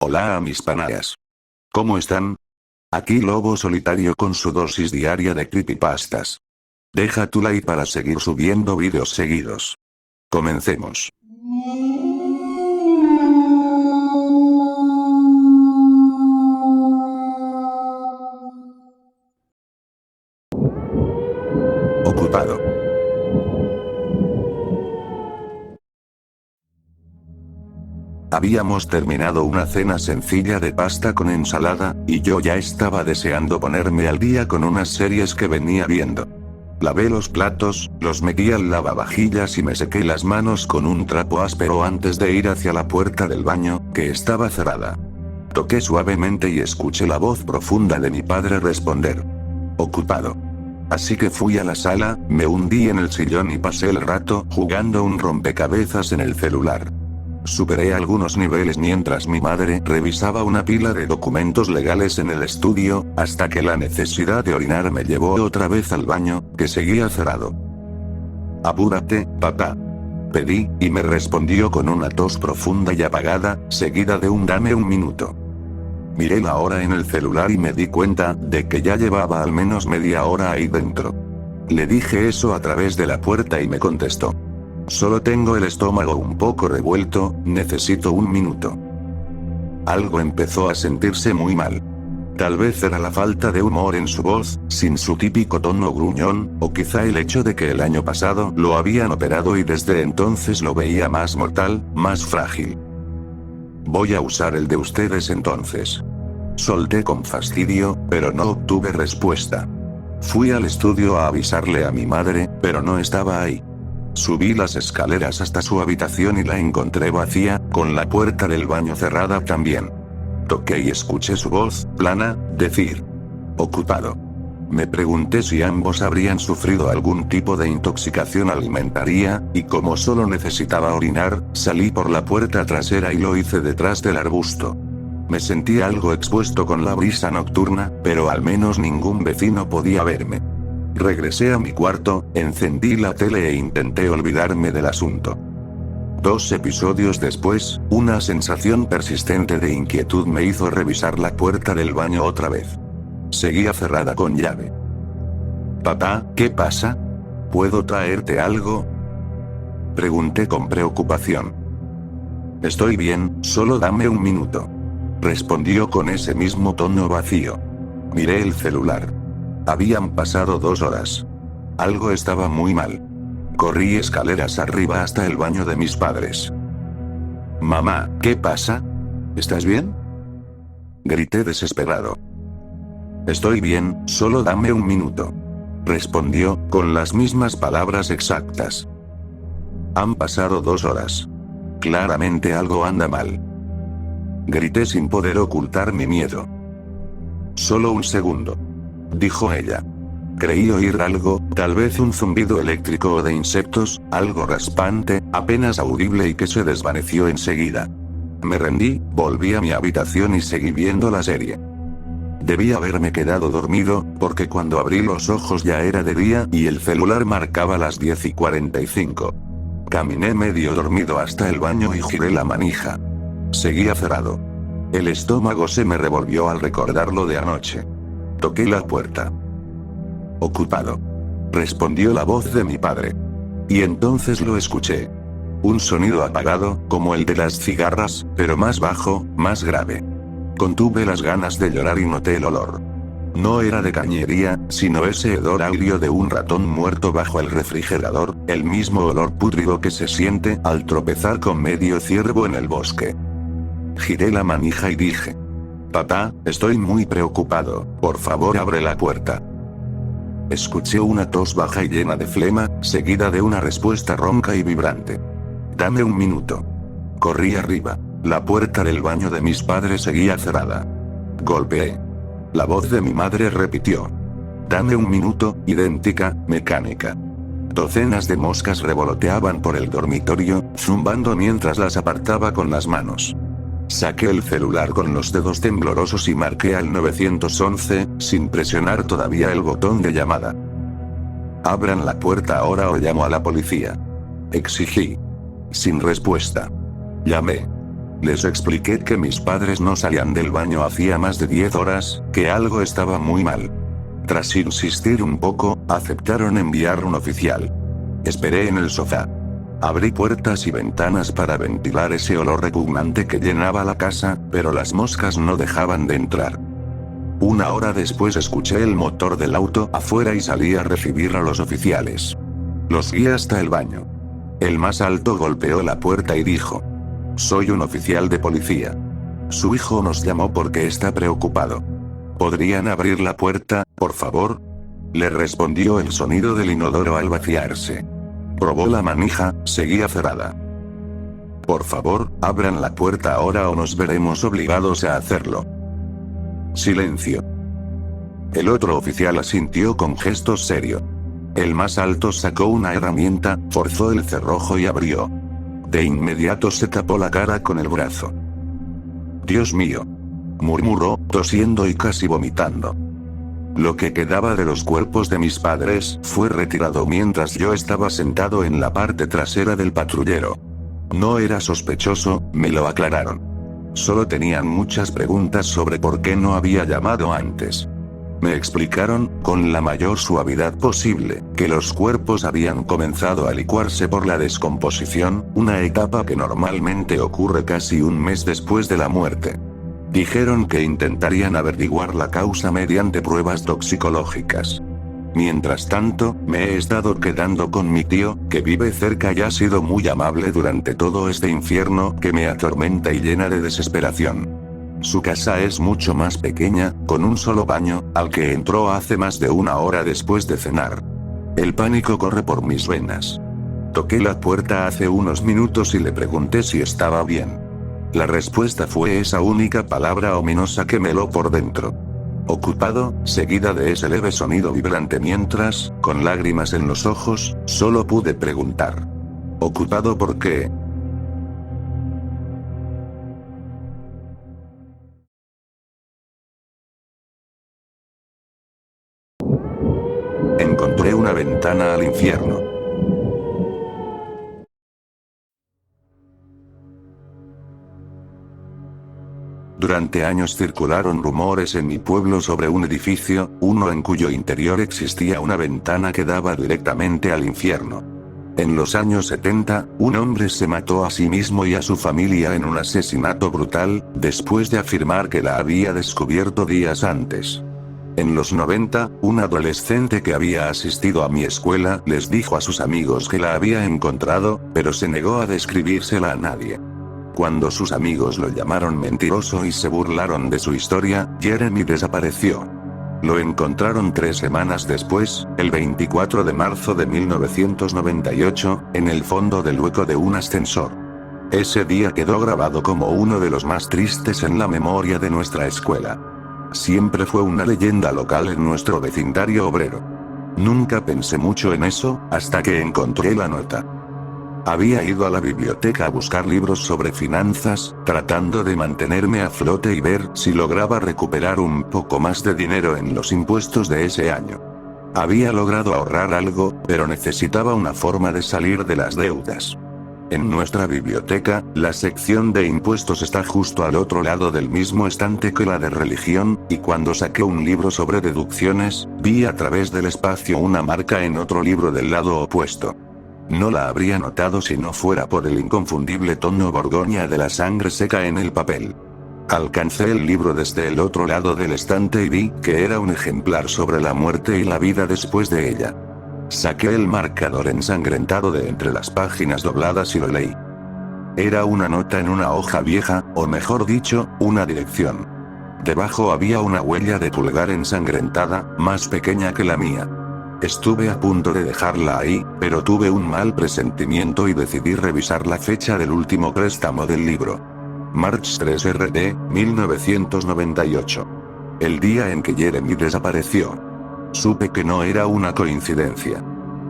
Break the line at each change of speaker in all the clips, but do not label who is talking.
Hola a mis panayas. ¿Cómo están? Aquí Lobo Solitario con su dosis diaria de creepypastas. Deja tu like para seguir subiendo vídeos seguidos. Comencemos. Ocupado. Habíamos terminado una cena sencilla de pasta con ensalada, y yo ya estaba deseando ponerme al día con unas series que venía viendo. Lavé los platos, los metí al lavavajillas y me sequé las manos con un trapo áspero antes de ir hacia la puerta del baño, que estaba cerrada. Toqué suavemente y escuché la voz profunda de mi padre responder. Ocupado. Así que fui a la sala, me hundí en el sillón y pasé el rato jugando un rompecabezas en el celular. Superé algunos niveles mientras mi madre revisaba una pila de documentos legales en el estudio, hasta que la necesidad de orinar me llevó otra vez al baño, que seguía cerrado. Apúrate, papá. Pedí, y me respondió con una tos profunda y apagada, seguida de un dame un minuto. Miré la hora en el celular y me di cuenta de que ya llevaba al menos media hora ahí dentro. Le dije eso a través de la puerta y me contestó. Solo tengo el estómago un poco revuelto, necesito un minuto. Algo empezó a sentirse muy mal. Tal vez era la falta de humor en su voz, sin su típico tono gruñón, o quizá el hecho de que el año pasado lo habían operado y desde entonces lo veía más mortal, más frágil. Voy a usar el de ustedes entonces. Solté con fastidio, pero no obtuve respuesta. Fui al estudio a avisarle a mi madre, pero no estaba ahí. Subí las escaleras hasta su habitación y la encontré vacía, con la puerta del baño cerrada también. Toqué y escuché su voz, plana, decir: ocupado. Me pregunté si ambos habrían sufrido algún tipo de intoxicación alimentaria, y como solo necesitaba orinar, salí por la puerta trasera y lo hice detrás del arbusto. Me sentí algo expuesto con la brisa nocturna, pero al menos ningún vecino podía verme. Regresé a mi cuarto, encendí la tele e intenté olvidarme del asunto. 2 episodios después, una sensación persistente de inquietud me hizo revisar la puerta del baño otra vez. Seguía cerrada con llave. Papá, ¿qué pasa? ¿Puedo traerte algo? Pregunté con preocupación. Estoy bien, solo dame un minuto. Respondió con ese mismo tono vacío. Miré el celular. Habían pasado 2 horas. Algo estaba muy mal. Corrí escaleras arriba hasta el baño de mis padres. Mamá, ¿qué pasa? ¿Estás bien? Grité desesperado. Estoy bien, solo dame un minuto. Respondió, con las mismas palabras exactas. Han pasado 2 horas. Claramente algo anda mal. Grité sin poder ocultar mi miedo. Solo un segundo, dijo ella. Creí oír algo, tal vez un zumbido eléctrico o de insectos, algo raspante, apenas audible y que se desvaneció enseguida. Me rendí, volví a mi habitación y seguí viendo la serie. Debí haberme quedado dormido, porque cuando abrí los ojos ya era de día y el celular marcaba las 10:45. Caminé medio dormido hasta el baño y giré la manija. Seguía cerrado. El estómago se me revolvió al recordar lo de anoche. Toqué la puerta. Ocupado. Respondió la voz de mi padre. Y entonces lo escuché. Un sonido apagado, como el de las cigarras, pero más bajo, más grave. Contuve las ganas de llorar y noté el olor. No era de cañería, sino ese hedor agrio de un ratón muerto bajo el refrigerador, el mismo olor pútrido que se siente al tropezar con medio ciervo en el bosque. Giré la manija y dije: papá, estoy muy preocupado, por favor abre la puerta. Escuché una tos baja y llena de flema, seguida de una respuesta ronca y vibrante. Dame un minuto. Corrí arriba. La puerta del baño de mis padres seguía cerrada. Golpeé. La voz de mi madre repitió. Dame un minuto, idéntica, mecánica. Docenas de moscas revoloteaban por el dormitorio, zumbando mientras las apartaba con las manos. Saqué el celular con los dedos temblorosos y marqué al 911, sin presionar todavía el botón de llamada. Abran la puerta ahora o llamo a la policía. Exigí. Sin respuesta. Llamé. Les expliqué que mis padres no salían del baño hacía más de 10 horas, que algo estaba muy mal. Tras insistir un poco, aceptaron enviar un oficial. Esperé en el sofá. Abrí puertas y ventanas para ventilar ese olor repugnante que llenaba la casa, pero las moscas no dejaban de entrar. Una hora después escuché el motor del auto afuera y salí a recibir a los oficiales. Los guié hasta el baño. El más alto golpeó la puerta y dijo: «Soy un oficial de policía. Su hijo nos llamó porque está preocupado. ¿Podrían abrir la puerta, por favor?». Le respondió el sonido del inodoro al vaciarse. Probó la manija, seguía cerrada. «Por favor, abran la puerta ahora o nos veremos obligados a hacerlo». Silencio. El otro oficial asintió con gesto serio. El más alto sacó una herramienta, forzó el cerrojo y abrió. De inmediato se tapó la cara con el brazo. «Dios mío», murmuró, tosiendo y casi vomitando. Lo que quedaba de los cuerpos de mis padres fue retirado mientras yo estaba sentado en la parte trasera del patrullero. No era sospechoso, me lo aclararon. Solo tenían muchas preguntas sobre por qué no había llamado antes. Me explicaron, con la mayor suavidad posible, que los cuerpos habían comenzado a licuarse por la descomposición, una etapa que normalmente ocurre casi un mes después de la muerte. Dijeron que intentarían averiguar la causa mediante pruebas toxicológicas. Mientras tanto, me he estado quedando con mi tío, que vive cerca y ha sido muy amable durante todo este infierno que me atormenta y llena de desesperación. Su casa es mucho más pequeña, con un solo baño, al que entró hace más de una hora después de cenar. El pánico corre por mis venas. Toqué la puerta hace unos minutos y le pregunté si estaba bien. La respuesta fue esa única palabra ominosa que me heló por dentro. Ocupado, seguida de ese leve sonido vibrante mientras, con lágrimas en los ojos, solo pude preguntar: ¿ocupado por qué? Encontré una ventana al infierno. Durante años circularon rumores en mi pueblo sobre un edificio, uno en cuyo interior existía una ventana que daba directamente al infierno. En los años 70, un hombre se mató a sí mismo y a su familia en un asesinato brutal, después de afirmar que la había descubierto días antes. En los 90, un adolescente que había asistido a mi escuela les dijo a sus amigos que la había encontrado, pero se negó a describírsela a nadie. Cuando sus amigos lo llamaron mentiroso y se burlaron de su historia, Jeremy desapareció. Lo encontraron 3 semanas después, el 24 de marzo de 1998, en el fondo del hueco de un ascensor. Ese día quedó grabado como uno de los más tristes en la memoria de nuestra escuela. Siempre fue una leyenda local en nuestro vecindario obrero. Nunca pensé mucho en eso, hasta que encontré la nota. Había ido a la biblioteca a buscar libros sobre finanzas, tratando de mantenerme a flote y ver si lograba recuperar un poco más de dinero en los impuestos de ese año. Había logrado ahorrar algo, pero necesitaba una forma de salir de las deudas. En nuestra biblioteca, la sección de impuestos está justo al otro lado del mismo estante que la de religión, y cuando saqué un libro sobre deducciones, vi a través del espacio una marca en otro libro del lado opuesto. No la habría notado si no fuera por el inconfundible tono borgoña de la sangre seca en el papel. Alcancé el libro desde el otro lado del estante y vi que era un ejemplar sobre la muerte y la vida después de ella. Saqué el marcador ensangrentado de entre las páginas dobladas y lo leí. Era una nota en una hoja vieja, o mejor dicho, una dirección. Debajo había una huella de pulgar ensangrentada, más pequeña que la mía. Estuve a punto de dejarla ahí, pero tuve un mal presentimiento y decidí revisar la fecha del último préstamo del libro. March 3 RD, 1998. El día en que Jeremy desapareció. Supe que no era una coincidencia.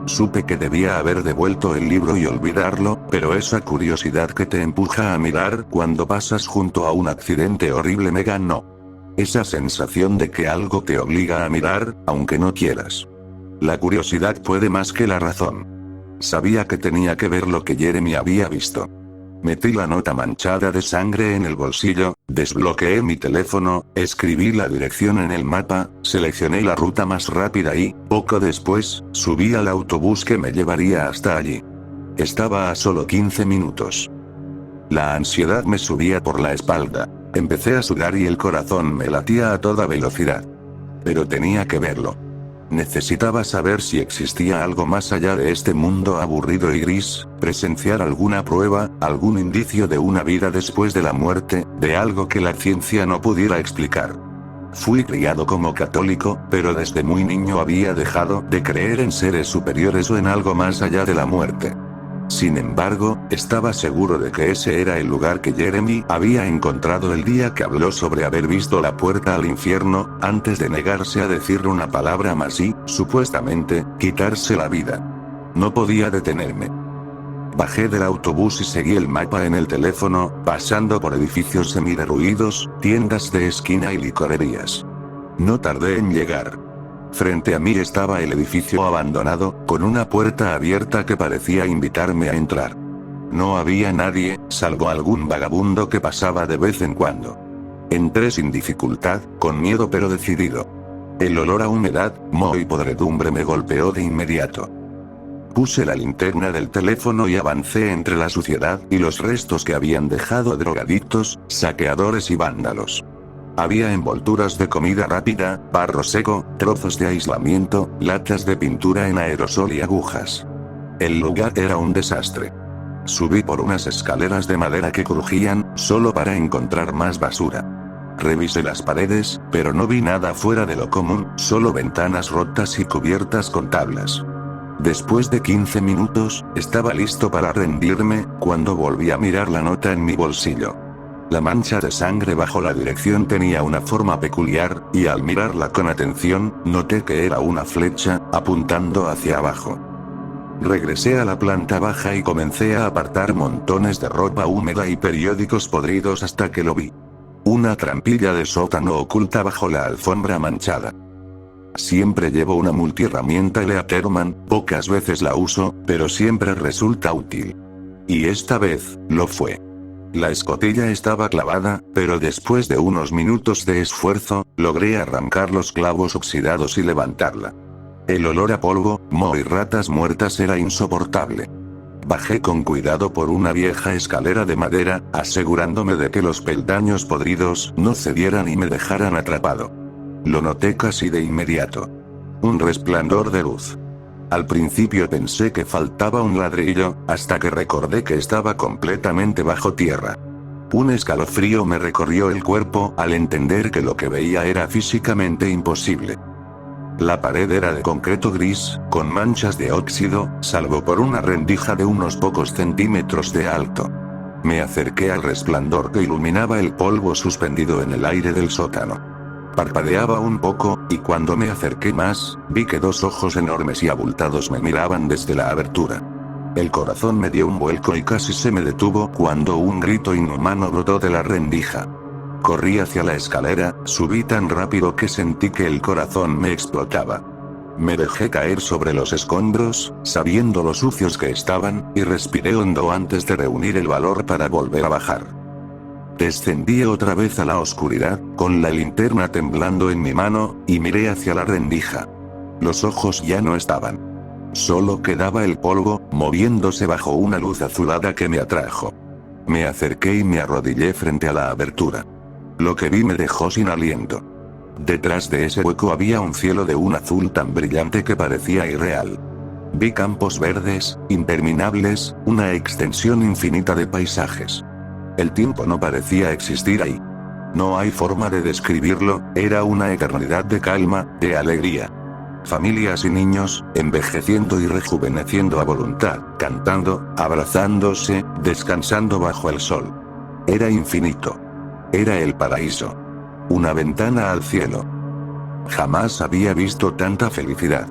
Supe que debía haber devuelto el libro y olvidarlo, pero esa curiosidad que te empuja a mirar cuando pasas junto a un accidente horrible me ganó. Esa sensación de que algo te obliga a mirar, aunque no quieras. La curiosidad puede más que la razón. Sabía que tenía que ver lo que Jeremy había visto. Metí la nota manchada de sangre en el bolsillo, desbloqueé mi teléfono, escribí la dirección en el mapa, seleccioné la ruta más rápida y, poco después, subí al autobús que me llevaría hasta allí. Estaba a solo 15 minutos. La ansiedad me subía por la espalda. Empecé a sudar y el corazón me latía a toda velocidad. Pero tenía que verlo. Necesitaba saber si existía algo más allá de este mundo aburrido y gris, presenciar alguna prueba, algún indicio de una vida después de la muerte, de algo que la ciencia no pudiera explicar. Fui criado como católico, pero desde muy niño había dejado de creer en seres superiores o en algo más allá de la muerte. Sin embargo, estaba seguro de que ese era el lugar que Jeremy había encontrado el día que habló sobre haber visto la puerta al infierno, antes de negarse a decir una palabra más y, supuestamente, quitarse la vida. No podía detenerme. Bajé del autobús y seguí el mapa en el teléfono, pasando por edificios semiderruidos, tiendas de esquina y licorerías. No tardé en llegar. Frente a mí estaba el edificio abandonado, con una puerta abierta que parecía invitarme a entrar. No había nadie, salvo algún vagabundo que pasaba de vez en cuando. Entré sin dificultad, con miedo pero decidido. El olor a humedad, moho y podredumbre me golpeó de inmediato. Puse la linterna del teléfono y avancé entre la suciedad y los restos que habían dejado drogadictos, saqueadores y vándalos. Había envolturas de comida rápida, barro seco, trozos de aislamiento, latas de pintura en aerosol y agujas. El lugar era un desastre. Subí por unas escaleras de madera que crujían, solo para encontrar más basura. Revisé las paredes, pero no vi nada fuera de lo común, solo ventanas rotas y cubiertas con tablas. Después de 15 minutos, estaba listo para rendirme, cuando volví a mirar la nota en mi bolsillo. La mancha de sangre bajo la dirección tenía una forma peculiar, y al mirarla con atención, noté que era una flecha, apuntando hacia abajo. Regresé a la planta baja y comencé a apartar montones de ropa húmeda y periódicos podridos hasta que lo vi. Una trampilla de sótano oculta bajo la alfombra manchada. Siempre llevo una multiherramienta Leatherman, pocas veces la uso, pero siempre resulta útil. Y esta vez, lo fue. La escotilla estaba clavada, pero después de unos minutos de esfuerzo, logré arrancar los clavos oxidados y levantarla. El olor a polvo, moho y ratas muertas era insoportable. Bajé con cuidado por una vieja escalera de madera, asegurándome de que los peldaños podridos no cedieran y me dejaran atrapado. Lo noté casi de inmediato. Un resplandor de luz. Al principio pensé que faltaba un ladrillo, hasta que recordé que estaba completamente bajo tierra. Un escalofrío me recorrió el cuerpo al entender que lo que veía era físicamente imposible. La pared era de concreto gris, con manchas de óxido, salvo por una rendija de unos pocos centímetros de alto. Me acerqué al resplandor que iluminaba el polvo suspendido en el aire del sótano. Parpadeaba un poco, y cuando me acerqué más, vi que dos ojos enormes y abultados me miraban desde la abertura. El corazón me dio un vuelco y casi se me detuvo cuando un grito inhumano brotó de la rendija. Corrí hacia la escalera, subí tan rápido que sentí que el corazón me explotaba. Me dejé caer sobre los escombros, sabiendo lo sucios que estaban, y respiré hondo antes de reunir el valor para volver a bajar. Descendí otra vez a la oscuridad, con la linterna temblando en mi mano, y miré hacia la rendija. Los ojos ya no estaban. Solo quedaba el polvo, moviéndose bajo una luz azulada que me atrajo. Me acerqué y me arrodillé frente a la abertura. Lo que vi me dejó sin aliento. Detrás de ese hueco había un cielo de un azul tan brillante que parecía irreal. Vi campos verdes, interminables, una extensión infinita de paisajes. El tiempo no parecía existir ahí. No hay forma de describirlo, era una eternidad de calma, de alegría. Familias y niños, envejeciendo y rejuveneciendo a voluntad, cantando, abrazándose, descansando bajo el sol. Era infinito. Era el paraíso. Una ventana al cielo. Jamás había visto tanta felicidad.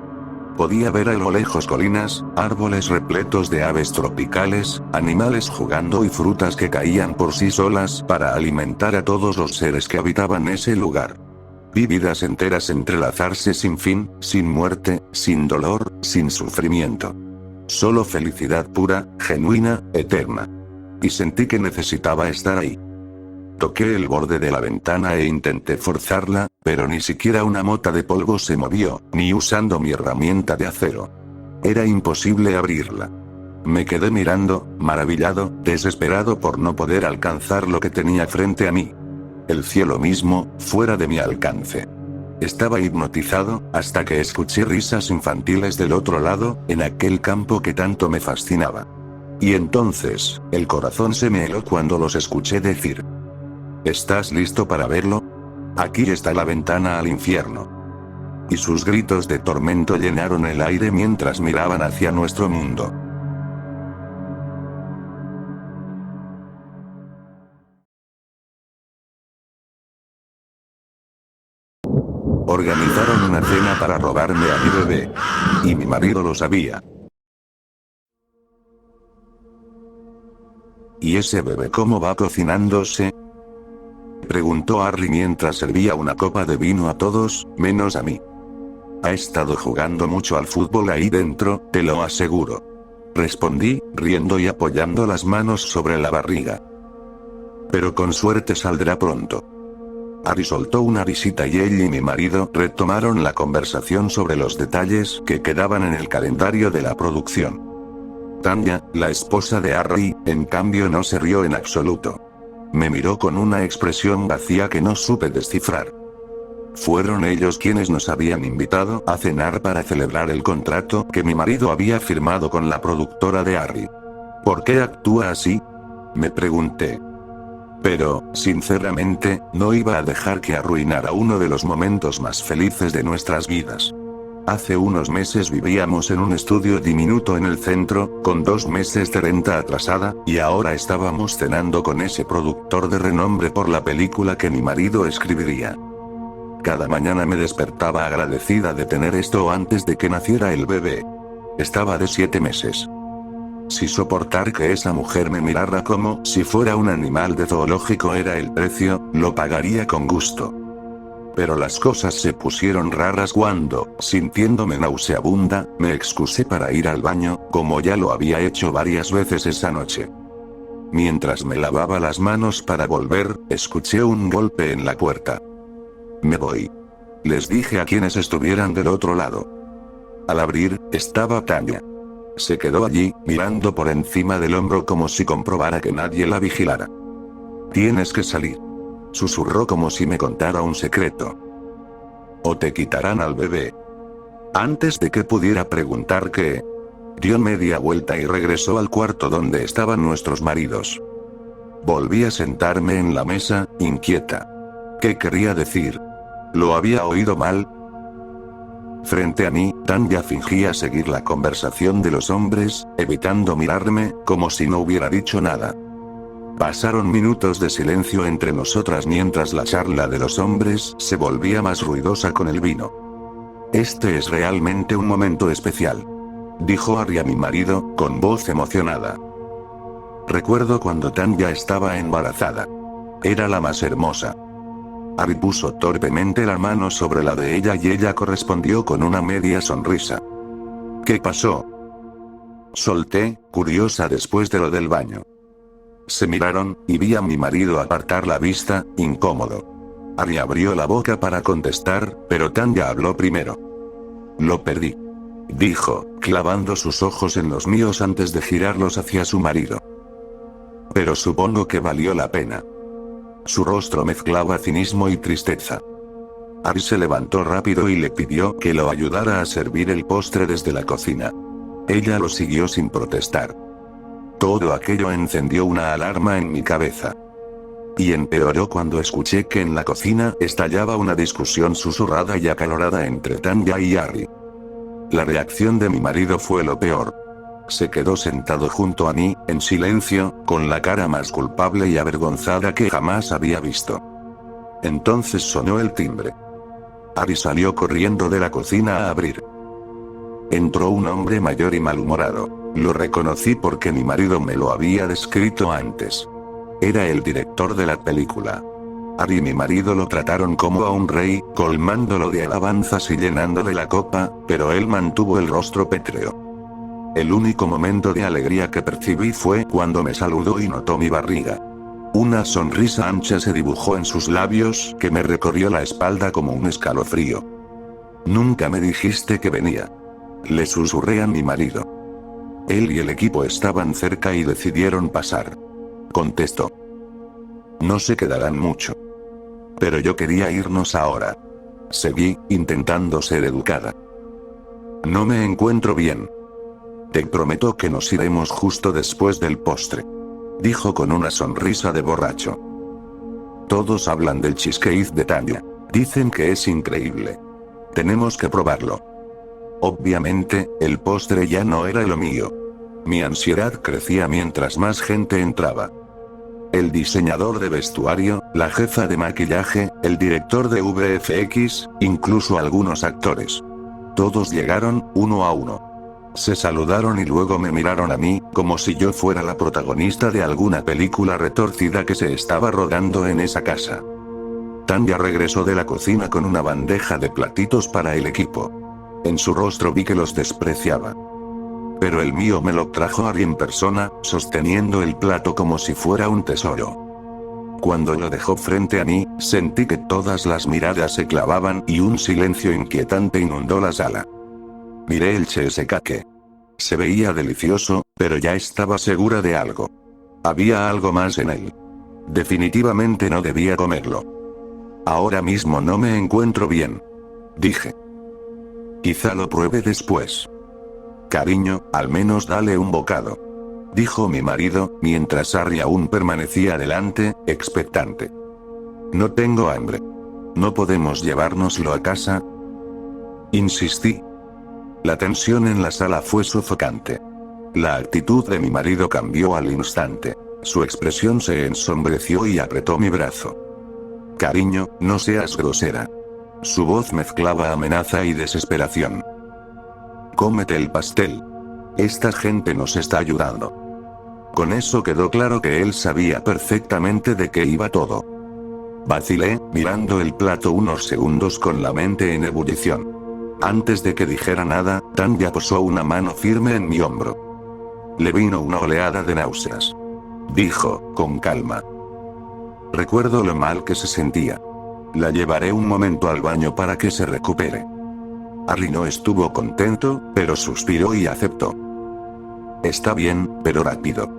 Podía ver a lo lejos colinas, árboles repletos de aves tropicales, animales jugando y frutas que caían por sí solas para alimentar a todos los seres que habitaban ese lugar. Vi vidas enteras entrelazarse sin fin, sin muerte, sin dolor, sin sufrimiento. Solo felicidad pura, genuina, eterna. y sentí que necesitaba estar ahí. Toqué el borde de la ventana e intenté forzarla, pero ni siquiera una mota de polvo se movió, ni usando mi herramienta de acero. Era imposible abrirla. Me quedé mirando, maravillado, desesperado por no poder alcanzar lo que tenía frente a mí. El cielo mismo, fuera de mi alcance. Estaba hipnotizado, hasta que escuché risas infantiles del otro lado, en aquel campo que tanto me fascinaba. Y entonces, el corazón se me heló cuando los escuché decir: ¿estás listo para verlo? Aquí está la ventana al infierno. Y sus gritos de tormento llenaron el aire mientras miraban hacia nuestro mundo. Organizaron una cena para robarme a mi bebé. Y mi marido lo sabía. ¿Y ese bebé cómo va cocinándose?, preguntó Harry mientras servía una copa de vino a todos, menos a mí. Ha estado jugando mucho al fútbol ahí dentro, te lo aseguro. Respondí, riendo y apoyando las manos sobre la barriga. Pero con suerte saldrá pronto. Harry soltó una risita y él y mi marido retomaron la conversación sobre los detalles que quedaban en el calendario de la producción. Tanya, la esposa de Harry, en cambio no se rió en absoluto. Me miró con una expresión vacía que no supe descifrar. Fueron ellos quienes nos habían invitado a cenar para celebrar el contrato que mi marido había firmado con la productora de Harry. ¿Por qué actúa así?, me pregunté. Pero, sinceramente, no iba a dejar que arruinara uno de los momentos más felices de nuestras vidas. Hace unos meses vivíamos en un estudio diminuto en el centro, con 2 meses de renta atrasada, y ahora estábamos cenando con ese productor de renombre por la película que mi marido escribiría. Cada mañana me despertaba agradecida de tener esto antes de que naciera el bebé. Estaba de 7 meses. Si soportar que esa mujer me mirara como si fuera un animal de zoológico era el precio, lo pagaría con gusto. Pero las cosas se pusieron raras cuando, sintiéndome nauseabunda, me excusé para ir al baño, como ya lo había hecho varias veces esa noche. Mientras me lavaba las manos para volver, escuché un golpe en la puerta. Me voy. Les dije a quienes estuvieran del otro lado. Al abrir, estaba Tanya. Se quedó allí, mirando por encima del hombro como si comprobara que nadie la vigilara. Tienes que salir. Susurró como si me contara un secreto. O te quitarán al bebé. Antes de que pudiera preguntar qué, dio media vuelta y regresó al cuarto donde estaban nuestros maridos. Volví a sentarme en la mesa, inquieta. ¿Qué quería decir? ¿Lo había oído mal? Frente a mí, Tanya fingía seguir la conversación de los hombres, evitando mirarme, como si no hubiera dicho nada. Pasaron minutos de silencio entre nosotras mientras la charla de los hombres se volvía más ruidosa con el vino. Este es realmente un momento especial, dijo Harry a mi marido, con voz emocionada. Recuerdo cuando Tanya estaba embarazada. Era la más hermosa. Harry puso torpemente la mano sobre la de ella y ella correspondió con una media sonrisa. ¿Qué pasó?, solté, curiosa después de lo del baño. Se miraron, y vi a mi marido apartar la vista, incómodo. Harry abrió la boca para contestar, pero Tanya habló primero. Lo perdí, dijo, clavando sus ojos en los míos antes de girarlos hacia su marido. Pero supongo que valió la pena. Su rostro mezclaba cinismo y tristeza. Harry se levantó rápido y le pidió que lo ayudara a servir el postre desde la cocina. Ella lo siguió sin protestar. Todo aquello encendió una alarma en mi cabeza. Y empeoró cuando escuché que en la cocina estallaba una discusión susurrada y acalorada entre Tanya y Harry. La reacción de mi marido fue lo peor. Se quedó sentado junto a mí, en silencio, con la cara más culpable y avergonzada que jamás había visto. Entonces sonó el timbre. Harry salió corriendo de la cocina a abrir. Entró un hombre mayor y malhumorado. Lo reconocí porque mi marido me lo había descrito antes. Era el director de la película. Harry y mi marido lo trataron como a un rey, colmándolo de alabanzas y llenándole la copa, pero él mantuvo el rostro pétreo. El único momento de alegría que percibí fue cuando me saludó y notó mi barriga. Una sonrisa ancha se dibujó en sus labios que me recorrió la espalda como un escalofrío. Nunca me dijiste que venía. Le susurré a mi marido. Él y el equipo estaban cerca y decidieron pasar. Contestó. No se quedarán mucho. Pero yo quería irnos ahora. Seguí, intentando ser educada. No me encuentro bien. Te prometo que nos iremos justo después del postre. Dijo con una sonrisa de borracho. Todos hablan del cheesecake de Tanya. Dicen que es increíble. Tenemos que probarlo. Obviamente, el postre ya no era lo mío. Mi ansiedad crecía mientras más gente entraba. El diseñador de vestuario, la jefa de maquillaje, el director de VFX, incluso algunos actores. Todos llegaron, uno a uno. Se saludaron y luego me miraron a mí, como si yo fuera la protagonista de alguna película retorcida que se estaba rodando en esa casa. Tanya regresó de la cocina con una bandeja de platitos para el equipo. En su rostro vi que los despreciaba. Pero el mío me lo trajo Ari en persona, sosteniendo el plato como si fuera un tesoro. Cuando lo dejó frente a mí, sentí que todas las miradas se clavaban y un silencio inquietante inundó la sala. Miré el cheesecake. Se veía delicioso, pero ya estaba segura de algo. Había algo más en él. Definitivamente no debía comerlo. Ahora mismo no me encuentro bien. Dije. Quizá lo pruebe después. Cariño, al menos dale un bocado. Dijo mi marido, mientras Ari aún permanecía delante, expectante. No tengo hambre. ¿No podemos llevárnoslo a casa? Insistí. La tensión en la sala fue sofocante. La actitud de mi marido cambió al instante. Su expresión se ensombreció y apretó mi brazo. Cariño, no seas grosera. Su voz mezclaba amenaza y desesperación. Cómete el pastel. Esta gente nos está ayudando. Con eso quedó claro que él sabía perfectamente de qué iba todo. Vacilé, mirando el plato unos segundos con la mente en ebullición. Antes de que dijera nada, Tanya posó una mano firme en mi hombro. Le vino una oleada de náuseas. Dijo, con calma. Recuerdo lo mal que se sentía. La llevaré un momento al baño para que se recupere. Ari no estuvo contento, pero suspiró y aceptó. Está bien, pero rápido.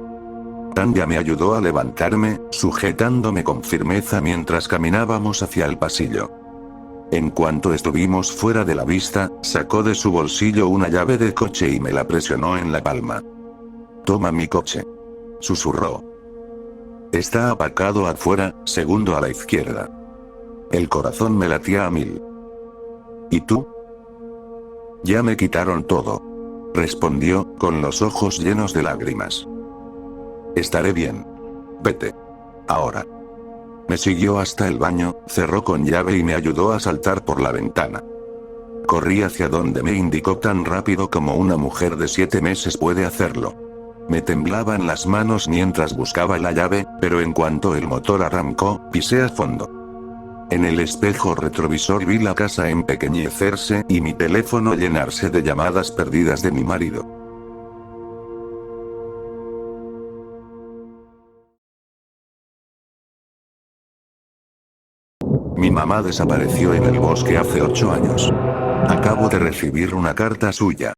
Tanya me ayudó a levantarme, sujetándome con firmeza mientras caminábamos hacia el pasillo. En cuanto estuvimos fuera de la vista, sacó de su bolsillo una llave de coche y me la presionó en la palma. Toma mi coche. Susurró. Está aparcado afuera, segundo a la izquierda. El corazón me latía a 1000. ¿Y tú? Ya me quitaron todo. Respondió, con los ojos llenos de lágrimas. Estaré bien. Vete. Ahora. Me siguió hasta el baño, cerró con llave y me ayudó a saltar por la ventana. Corrí hacia donde me indicó tan rápido como una mujer de 7 meses puede hacerlo. Me temblaban las manos mientras buscaba la llave, pero en cuanto el motor arrancó, pisé a fondo. En el espejo retrovisor vi la casa empequeñecerse y mi teléfono llenarse de llamadas perdidas de mi marido. Mi mamá desapareció en el bosque hace 8 años. Acabo de recibir una carta suya.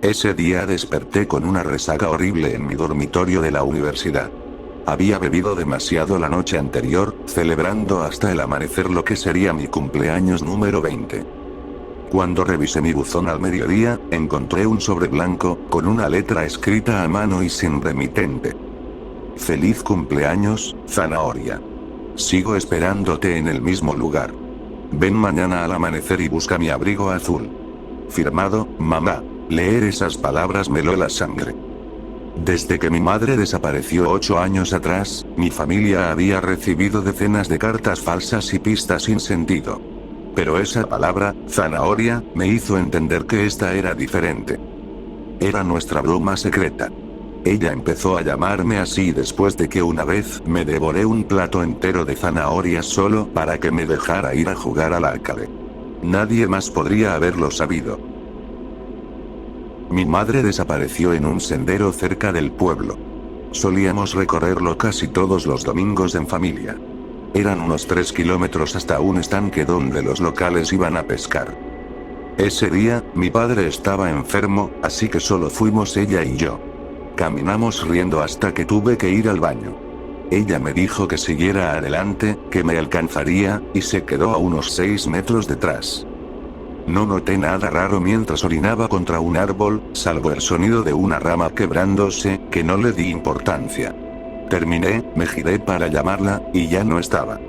Ese día desperté con una resaca horrible en mi dormitorio de la universidad. Había bebido demasiado la noche anterior, celebrando hasta el amanecer lo que sería mi cumpleaños número 20. Cuando revisé mi buzón al mediodía, encontré un sobre blanco, con una letra escrita a mano y sin remitente. Feliz cumpleaños, zanahoria. Sigo esperándote en el mismo lugar. Ven mañana al amanecer y busca mi abrigo azul. Firmado, mamá. Leer esas palabras me heló la sangre. Desde que mi madre desapareció 8 años atrás, mi familia había recibido decenas de cartas falsas y pistas sin sentido. Pero esa palabra, zanahoria, me hizo entender que esta era diferente. Era nuestra broma secreta. Ella empezó a llamarme así después de que una vez me devoré un plato entero de zanahorias solo para que me dejara ir a jugar al arcade. Nadie más podría haberlo sabido. Mi madre desapareció en un sendero cerca del pueblo. Solíamos recorrerlo casi todos los domingos en familia. Eran unos 3 kilómetros hasta un estanque donde los locales iban a pescar. Ese día, mi padre estaba enfermo, así que solo fuimos ella y yo. Caminamos riendo hasta que tuve que ir al baño. Ella me dijo que siguiera adelante, que me alcanzaría, y se quedó a unos 6 metros detrás. No noté nada raro mientras orinaba contra un árbol, salvo el sonido de una rama quebrándose, que no le di importancia. Terminé, me giré para llamarla, y ya no estaba.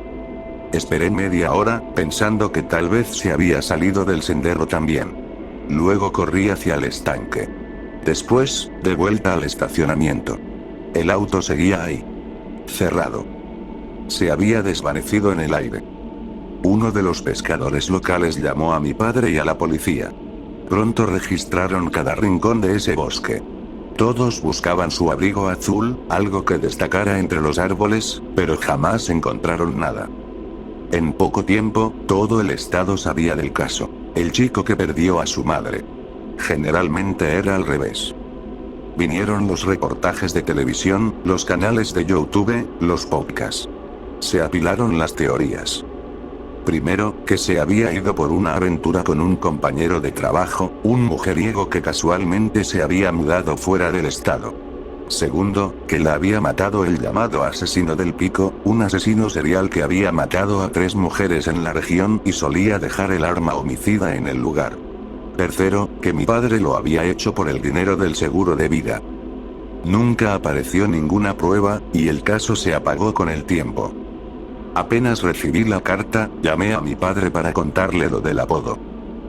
Esperé media hora, pensando que tal vez se había salido del sendero también. Luego corrí hacia el estanque. Después, de vuelta al estacionamiento. El auto seguía ahí. Cerrado. Se había desvanecido en el aire. Uno de los pescadores locales llamó a mi padre y a la policía. Pronto registraron cada rincón de ese bosque. Todos buscaban su abrigo azul, algo que destacara entre los árboles, pero jamás encontraron nada. En poco tiempo, todo el estado sabía del caso. El chico que perdió a su madre. Generalmente era al revés. Vinieron los reportajes de televisión, los canales de YouTube, los podcasts. Se apilaron las teorías. Primero, que se había ido por una aventura con un compañero de trabajo, un mujeriego que casualmente se había mudado fuera del estado. Segundo, que la había matado el llamado asesino del Pico, un asesino serial que había matado a 3 mujeres en la región y solía dejar el arma homicida en el lugar. Tercero, que mi padre lo había hecho por el dinero del seguro de vida. Nunca apareció ninguna prueba, y el caso se apagó con el tiempo. Apenas recibí la carta, llamé a mi padre para contarle lo del apodo.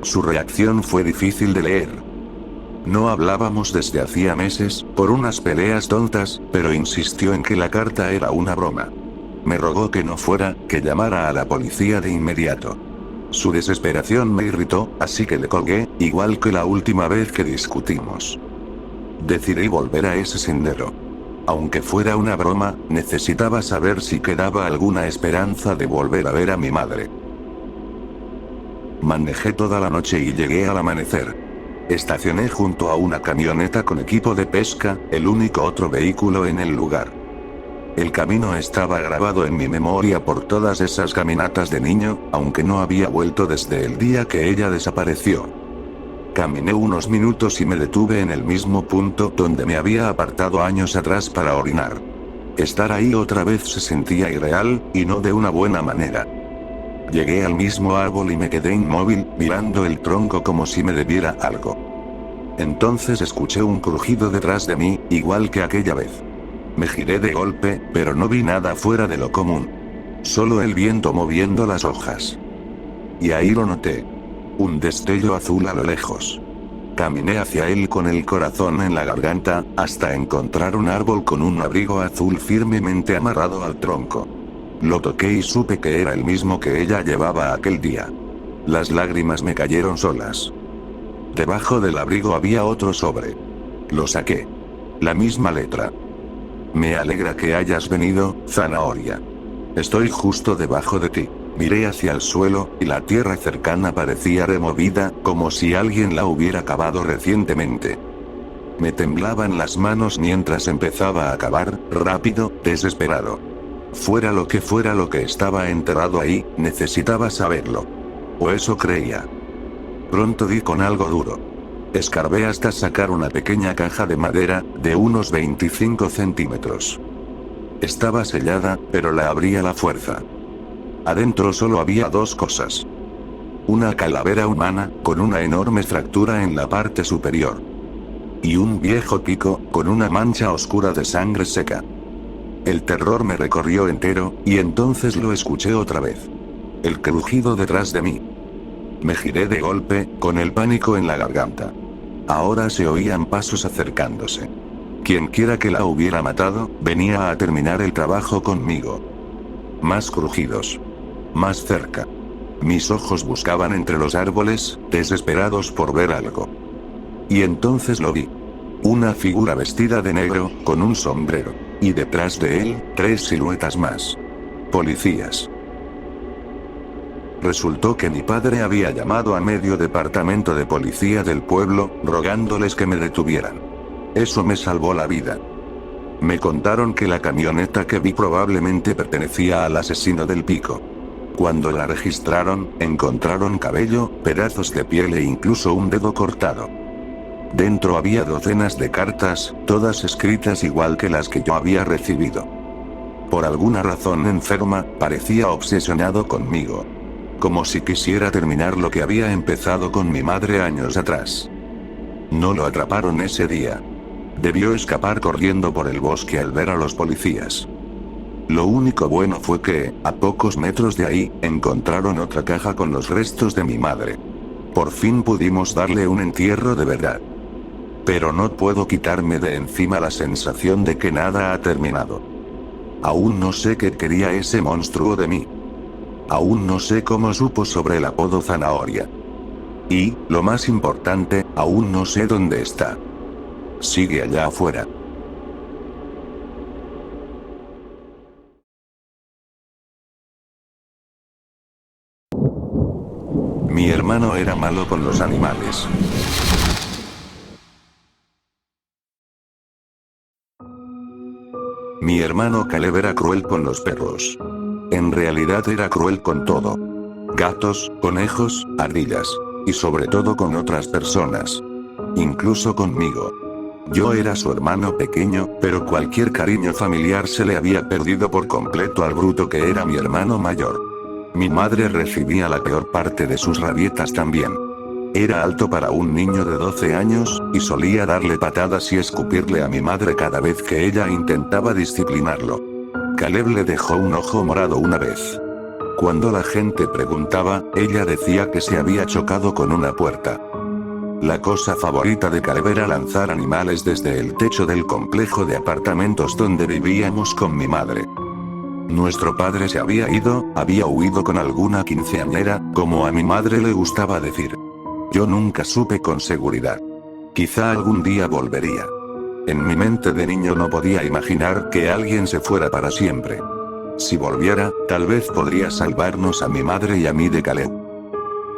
Su reacción fue difícil de leer. No hablábamos desde hacía meses, por unas peleas tontas, pero insistió en que la carta era una broma. Me rogó que no fuera, que llamara a la policía de inmediato. Su desesperación me irritó, así que le colgué, igual que la última vez que discutimos. Decidí volver a ese sendero. Aunque fuera una broma, necesitaba saber si quedaba alguna esperanza de volver a ver a mi madre. Manejé toda la noche y llegué al amanecer. Estacioné junto a una camioneta con equipo de pesca, el único otro vehículo en el lugar. El camino estaba grabado en mi memoria por todas esas caminatas de niño, aunque no había vuelto desde el día que ella desapareció. Caminé unos minutos y me detuve en el mismo punto donde me había apartado años atrás para orinar. Estar ahí otra vez se sentía irreal, y no de una buena manera. Llegué al mismo árbol y me quedé inmóvil, mirando el tronco como si me debiera algo. Entonces escuché un crujido detrás de mí, igual que aquella vez. Me giré de golpe, pero no vi nada fuera de lo común. Solo el viento moviendo las hojas. Y ahí lo noté. Un destello azul a lo lejos. Caminé hacia él con el corazón en la garganta, hasta encontrar un árbol con un abrigo azul firmemente amarrado al tronco. Lo toqué y supe que era el mismo que ella llevaba aquel día. Las lágrimas me cayeron solas. Debajo del abrigo había otro sobre. Lo saqué. La misma letra. Me alegra que hayas venido, zanahoria. Estoy justo debajo de ti. Miré hacia el suelo, y la tierra cercana parecía removida, como si alguien la hubiera cavado recientemente. Me temblaban las manos mientras empezaba a cavar, rápido, desesperado. Fuera lo que estaba enterrado ahí, necesitaba saberlo. O eso creía. Pronto di con algo duro. Escarbé hasta sacar una pequeña caja de madera, de unos 25 centímetros. Estaba sellada, pero la abrí a la fuerza. Adentro solo había 2 cosas. Una calavera humana, con una enorme fractura en la parte superior. Y un viejo pico, con una mancha oscura de sangre seca. El terror me recorrió entero, y entonces lo escuché otra vez. El crujido detrás de mí. Me giré de golpe, con el pánico en la garganta. Ahora se oían pasos acercándose. Quienquiera que la hubiera matado, venía a terminar el trabajo conmigo. Más crujidos. Más cerca. Mis ojos buscaban entre los árboles, desesperados por ver algo. Y entonces lo vi. Una figura vestida de negro, con un sombrero. Y detrás de él, 3 siluetas más. Policías. Resultó que mi padre había llamado a medio departamento de policía del pueblo, rogándoles que me detuvieran. Eso me salvó la vida. Me contaron que la camioneta que vi probablemente pertenecía al asesino del Pico. Cuando la registraron, encontraron cabello, pedazos de piel e incluso un dedo cortado. Dentro había docenas de cartas, todas escritas igual que las que yo había recibido. Por alguna razón enferma, parecía obsesionado conmigo. Como si quisiera terminar lo que había empezado con mi madre años atrás. No lo atraparon ese día. Debió escapar corriendo por el bosque al ver a los policías. Lo único bueno fue que, a pocos metros de ahí, encontraron otra caja con los restos de mi madre. Por fin pudimos darle un entierro de verdad. Pero no puedo quitarme de encima la sensación de que nada ha terminado. Aún no sé qué quería ese monstruo de mí. Aún no sé cómo supo sobre el apodo Zanahoria. Y, lo más importante, aún no sé dónde está. Sigue allá afuera. Mi hermano era malo con los animales. Mi hermano Caleb era cruel con los perros. En realidad era cruel con todo. Gatos, conejos, ardillas. Y sobre todo con otras personas. Incluso conmigo. Yo era su hermano pequeño, pero cualquier cariño familiar se le había perdido por completo al bruto que era mi hermano mayor. Mi madre recibía la peor parte de sus rabietas también. Era alto para un niño de 12 años, y solía darle patadas y escupirle a mi madre cada vez que ella intentaba disciplinarlo. Caleb le dejó un ojo morado una vez. Cuando la gente preguntaba, ella decía que se había chocado con una puerta. La cosa favorita de Caleb era lanzar animales desde el techo del complejo de apartamentos donde vivíamos con mi madre. Nuestro padre se había huido con alguna quinceañera, como a mi madre le gustaba decir. Yo nunca supe con seguridad. Quizá algún día volvería. En mi mente de niño no podía imaginar que alguien se fuera para siempre. Si volviera, tal vez podría salvarnos a mi madre y a mí de Caleb.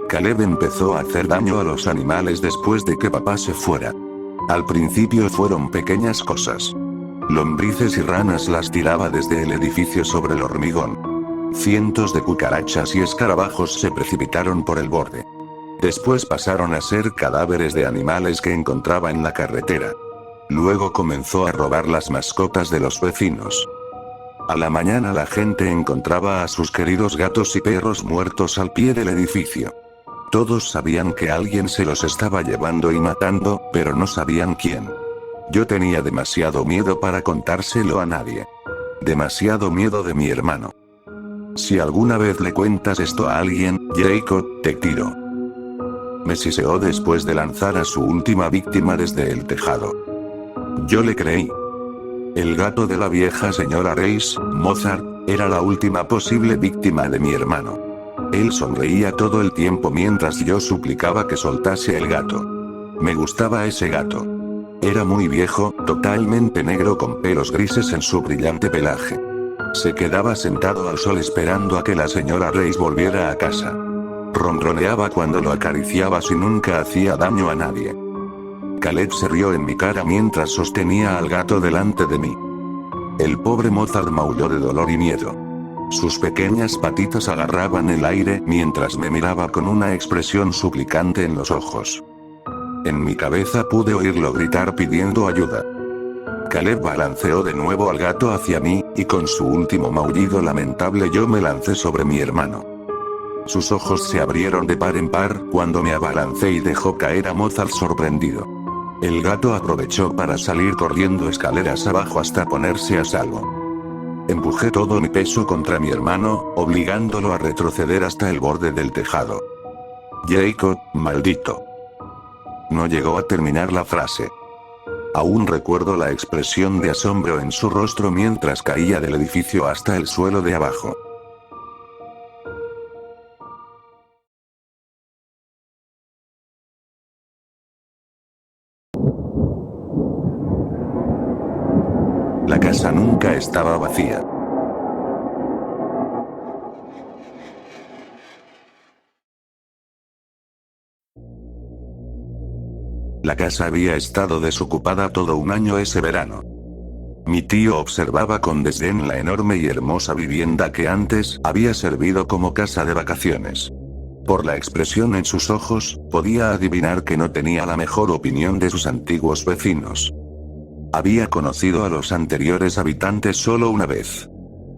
Caleb empezó a hacer daño a los animales después de que papá se fuera. Al principio fueron pequeñas cosas. Lombrices y ranas las tiraba desde el edificio sobre el hormigón. Cientos de cucarachas y escarabajos se precipitaron por el borde. Después pasaron a ser cadáveres de animales que encontraba en la carretera. Luego comenzó a robar las mascotas de los vecinos. A la mañana la gente encontraba a sus queridos gatos y perros muertos al pie del edificio. Todos sabían que alguien se los estaba llevando y matando, pero no sabían quién. Yo tenía demasiado miedo para contárselo a nadie. Demasiado miedo de mi hermano. Si alguna vez le cuentas esto a alguien, Jacob, te tiro. Me siseó después de lanzar a su última víctima desde el tejado. Yo le creí. El gato de la vieja señora Reis, Mozart, era la última posible víctima de mi hermano. Él sonreía todo el tiempo mientras yo suplicaba que soltase el gato. Me gustaba ese gato. Era muy viejo, totalmente negro con pelos grises en su brillante pelaje. Se quedaba sentado al sol esperando a que la señora Reis volviera a casa. Ronroneaba cuando lo acariciaba y nunca hacía daño a nadie. Caleb se rió en mi cara mientras sostenía al gato delante de mí. El pobre Mozart maulló de dolor y miedo. Sus pequeñas patitas agarraban el aire mientras me miraba con una expresión suplicante en los ojos. En mi cabeza pude oírlo gritar pidiendo ayuda. Caleb balanceó de nuevo al gato hacia mí, y con su último maullido lamentable yo me lancé sobre mi hermano. Sus ojos se abrieron de par en par cuando me abalancé y dejó caer a Mozart sorprendido. El gato aprovechó para salir corriendo escaleras abajo hasta ponerse a salvo. Empujé todo mi peso contra mi hermano, obligándolo a retroceder hasta el borde del tejado. Jacob, maldito. No llegó a terminar la frase. Aún recuerdo la expresión de asombro en su rostro mientras caía del edificio hasta el suelo de abajo. La casa nunca estaba vacía. La casa había estado desocupada todo un año ese verano. Mi tío observaba con desdén la enorme y hermosa vivienda que antes había servido como casa de vacaciones. Por la expresión en sus ojos, podía adivinar que no tenía la mejor opinión de sus antiguos vecinos. Había conocido a los anteriores habitantes solo una vez.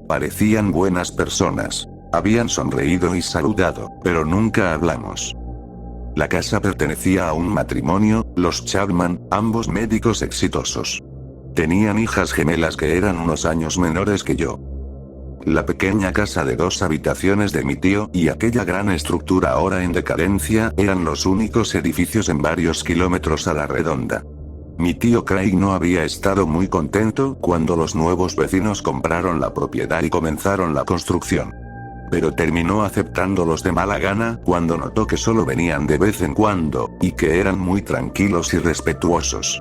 Parecían buenas personas. Habían sonreído y saludado, pero nunca hablamos. La casa pertenecía a un matrimonio, los Chapman, ambos médicos exitosos. Tenían hijas gemelas que eran unos años menores que yo. La pequeña casa de 2 habitaciones de mi tío y aquella gran estructura ahora en decadencia eran los únicos edificios en varios kilómetros a la redonda. Mi tío Craig no había estado muy contento cuando los nuevos vecinos compraron la propiedad y comenzaron la construcción. Pero terminó aceptándolos de mala gana cuando notó que solo venían de vez en cuando, y que eran muy tranquilos y respetuosos.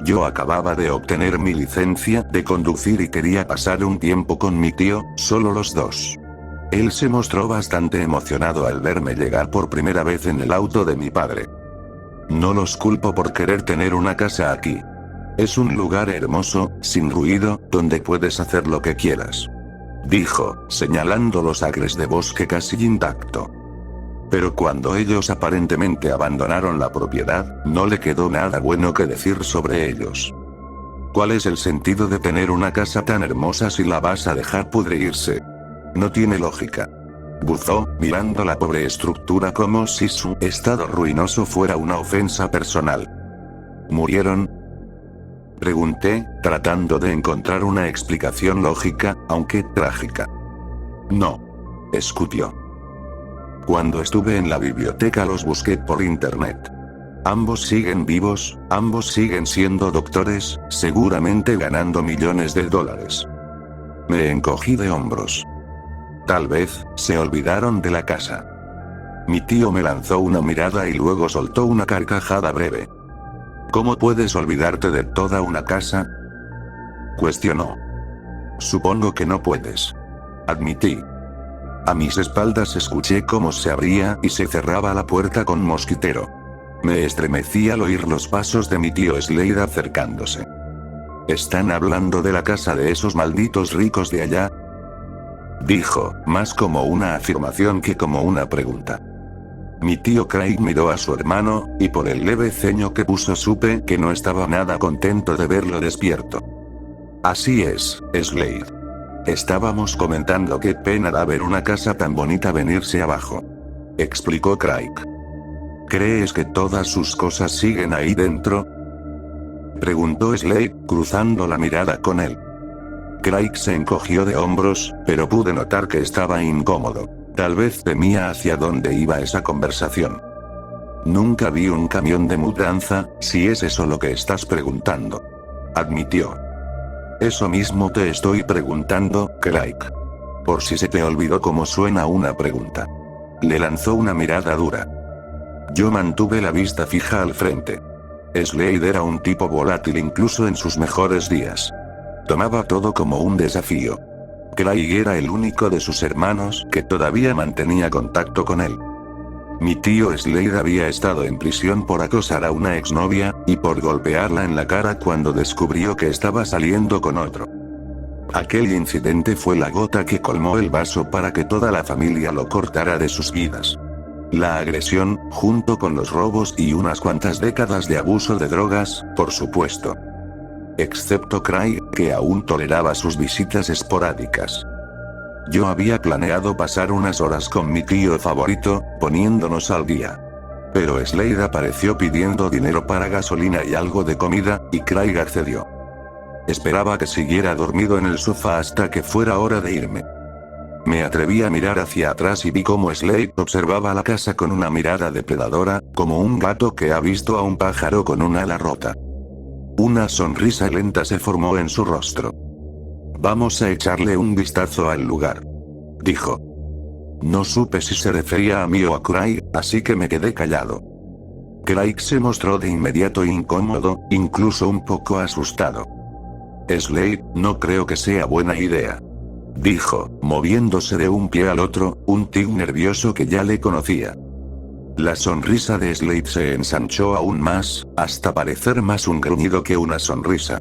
Yo acababa de obtener mi licencia de conducir y quería pasar un tiempo con mi tío, solo los dos. Él se mostró bastante emocionado al verme llegar por primera vez en el auto de mi padre. No los culpo por querer tener una casa aquí. Es un lugar hermoso, sin ruido, donde puedes hacer lo que quieras. Dijo, señalando los acres de bosque casi intacto. Pero cuando ellos aparentemente abandonaron la propiedad, no le quedó nada bueno que decir sobre ellos. ¿Cuál es el sentido de tener una casa tan hermosa si la vas a dejar pudrirse? No tiene lógica. Buzó, mirando la pobre estructura como si su estado ruinoso fuera una ofensa personal. ¿Murieron? Pregunté, tratando de encontrar una explicación lógica, aunque trágica. No. Escupió. Cuando estuve en la biblioteca los busqué por internet. Ambos siguen vivos, ambos siguen siendo doctores, seguramente ganando millones de dólares. Me encogí de hombros. Tal vez, se olvidaron de la casa. Mi tío me lanzó una mirada y luego soltó una carcajada breve. ¿Cómo puedes olvidarte de toda una casa? Cuestionó. Supongo que no puedes. Admití. A mis espaldas escuché cómo se abría y se cerraba la puerta con mosquitero. Me estremecí al oír los pasos de mi tío Slade acercándose. ¿Están hablando de la casa de esos malditos ricos de allá? Dijo, más como una afirmación que como una pregunta. Mi tío Craig miró a su hermano, y por el leve ceño que puso supe que no estaba nada contento de verlo despierto. Así es, Slade. Estábamos comentando qué pena da ver una casa tan bonita venirse abajo. Explicó Craig. ¿Crees que todas sus cosas siguen ahí dentro? Preguntó Slade, cruzando la mirada con él. Craig se encogió de hombros, pero pude notar que estaba incómodo. Tal vez temía hacia dónde iba esa conversación. Nunca vi un camión de mudanza, si es eso lo que estás preguntando. Admitió. Eso mismo te estoy preguntando, Craig. Por si se te olvidó cómo suena una pregunta. Le lanzó una mirada dura. Yo mantuve la vista fija al frente. Slade era un tipo volátil incluso en sus mejores días. Tomaba todo como un desafío. Craig era el único de sus hermanos que todavía mantenía contacto con él. Mi tío Slade había estado en prisión por acosar a una exnovia, y por golpearla en la cara cuando descubrió que estaba saliendo con otro. Aquel incidente fue la gota que colmó el vaso para que toda la familia lo cortara de sus vidas. La agresión, junto con los robos y unas cuantas décadas de abuso de drogas, por supuesto. Excepto Craig, que aún toleraba sus visitas esporádicas. Yo había planeado pasar unas horas con mi tío favorito, poniéndonos al día. Pero Slade apareció pidiendo dinero para gasolina y algo de comida, y Craig accedió. Esperaba que siguiera dormido en el sofá hasta que fuera hora de irme. Me atreví a mirar hacia atrás y vi cómo Slade observaba la casa con una mirada depredadora, como un gato que ha visto a un pájaro con un ala rota. Una sonrisa lenta se formó en su rostro. Vamos a echarle un vistazo al lugar. Dijo. No supe si se refería a mí o a Craig, así que me quedé callado. Craig se mostró de inmediato incómodo, incluso un poco asustado. Slade, no creo que sea buena idea. Dijo, moviéndose de un pie al otro, un tic nervioso que ya le conocía. La sonrisa de Slade se ensanchó aún más, hasta parecer más un gruñido que una sonrisa.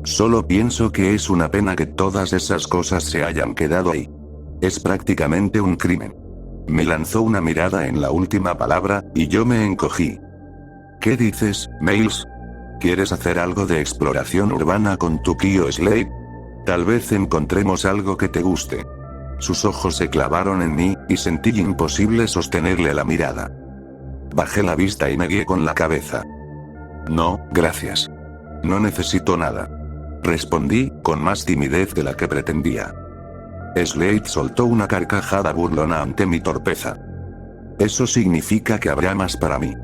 Solo pienso que es una pena que todas esas cosas se hayan quedado ahí. Es prácticamente un crimen. Me lanzó una mirada en la última palabra, y yo me encogí. ¿Qué dices, Miles? ¿Quieres hacer algo de exploración urbana con tu tío Slade? Tal vez encontremos algo que te guste. Sus ojos se clavaron en mí, y sentí imposible sostenerle la mirada. Bajé la vista y negué con la cabeza. No, gracias. No necesito nada. Respondí, con más timidez de la que pretendía. Slade soltó una carcajada burlona ante mi torpeza. Eso significa que habrá más para mí.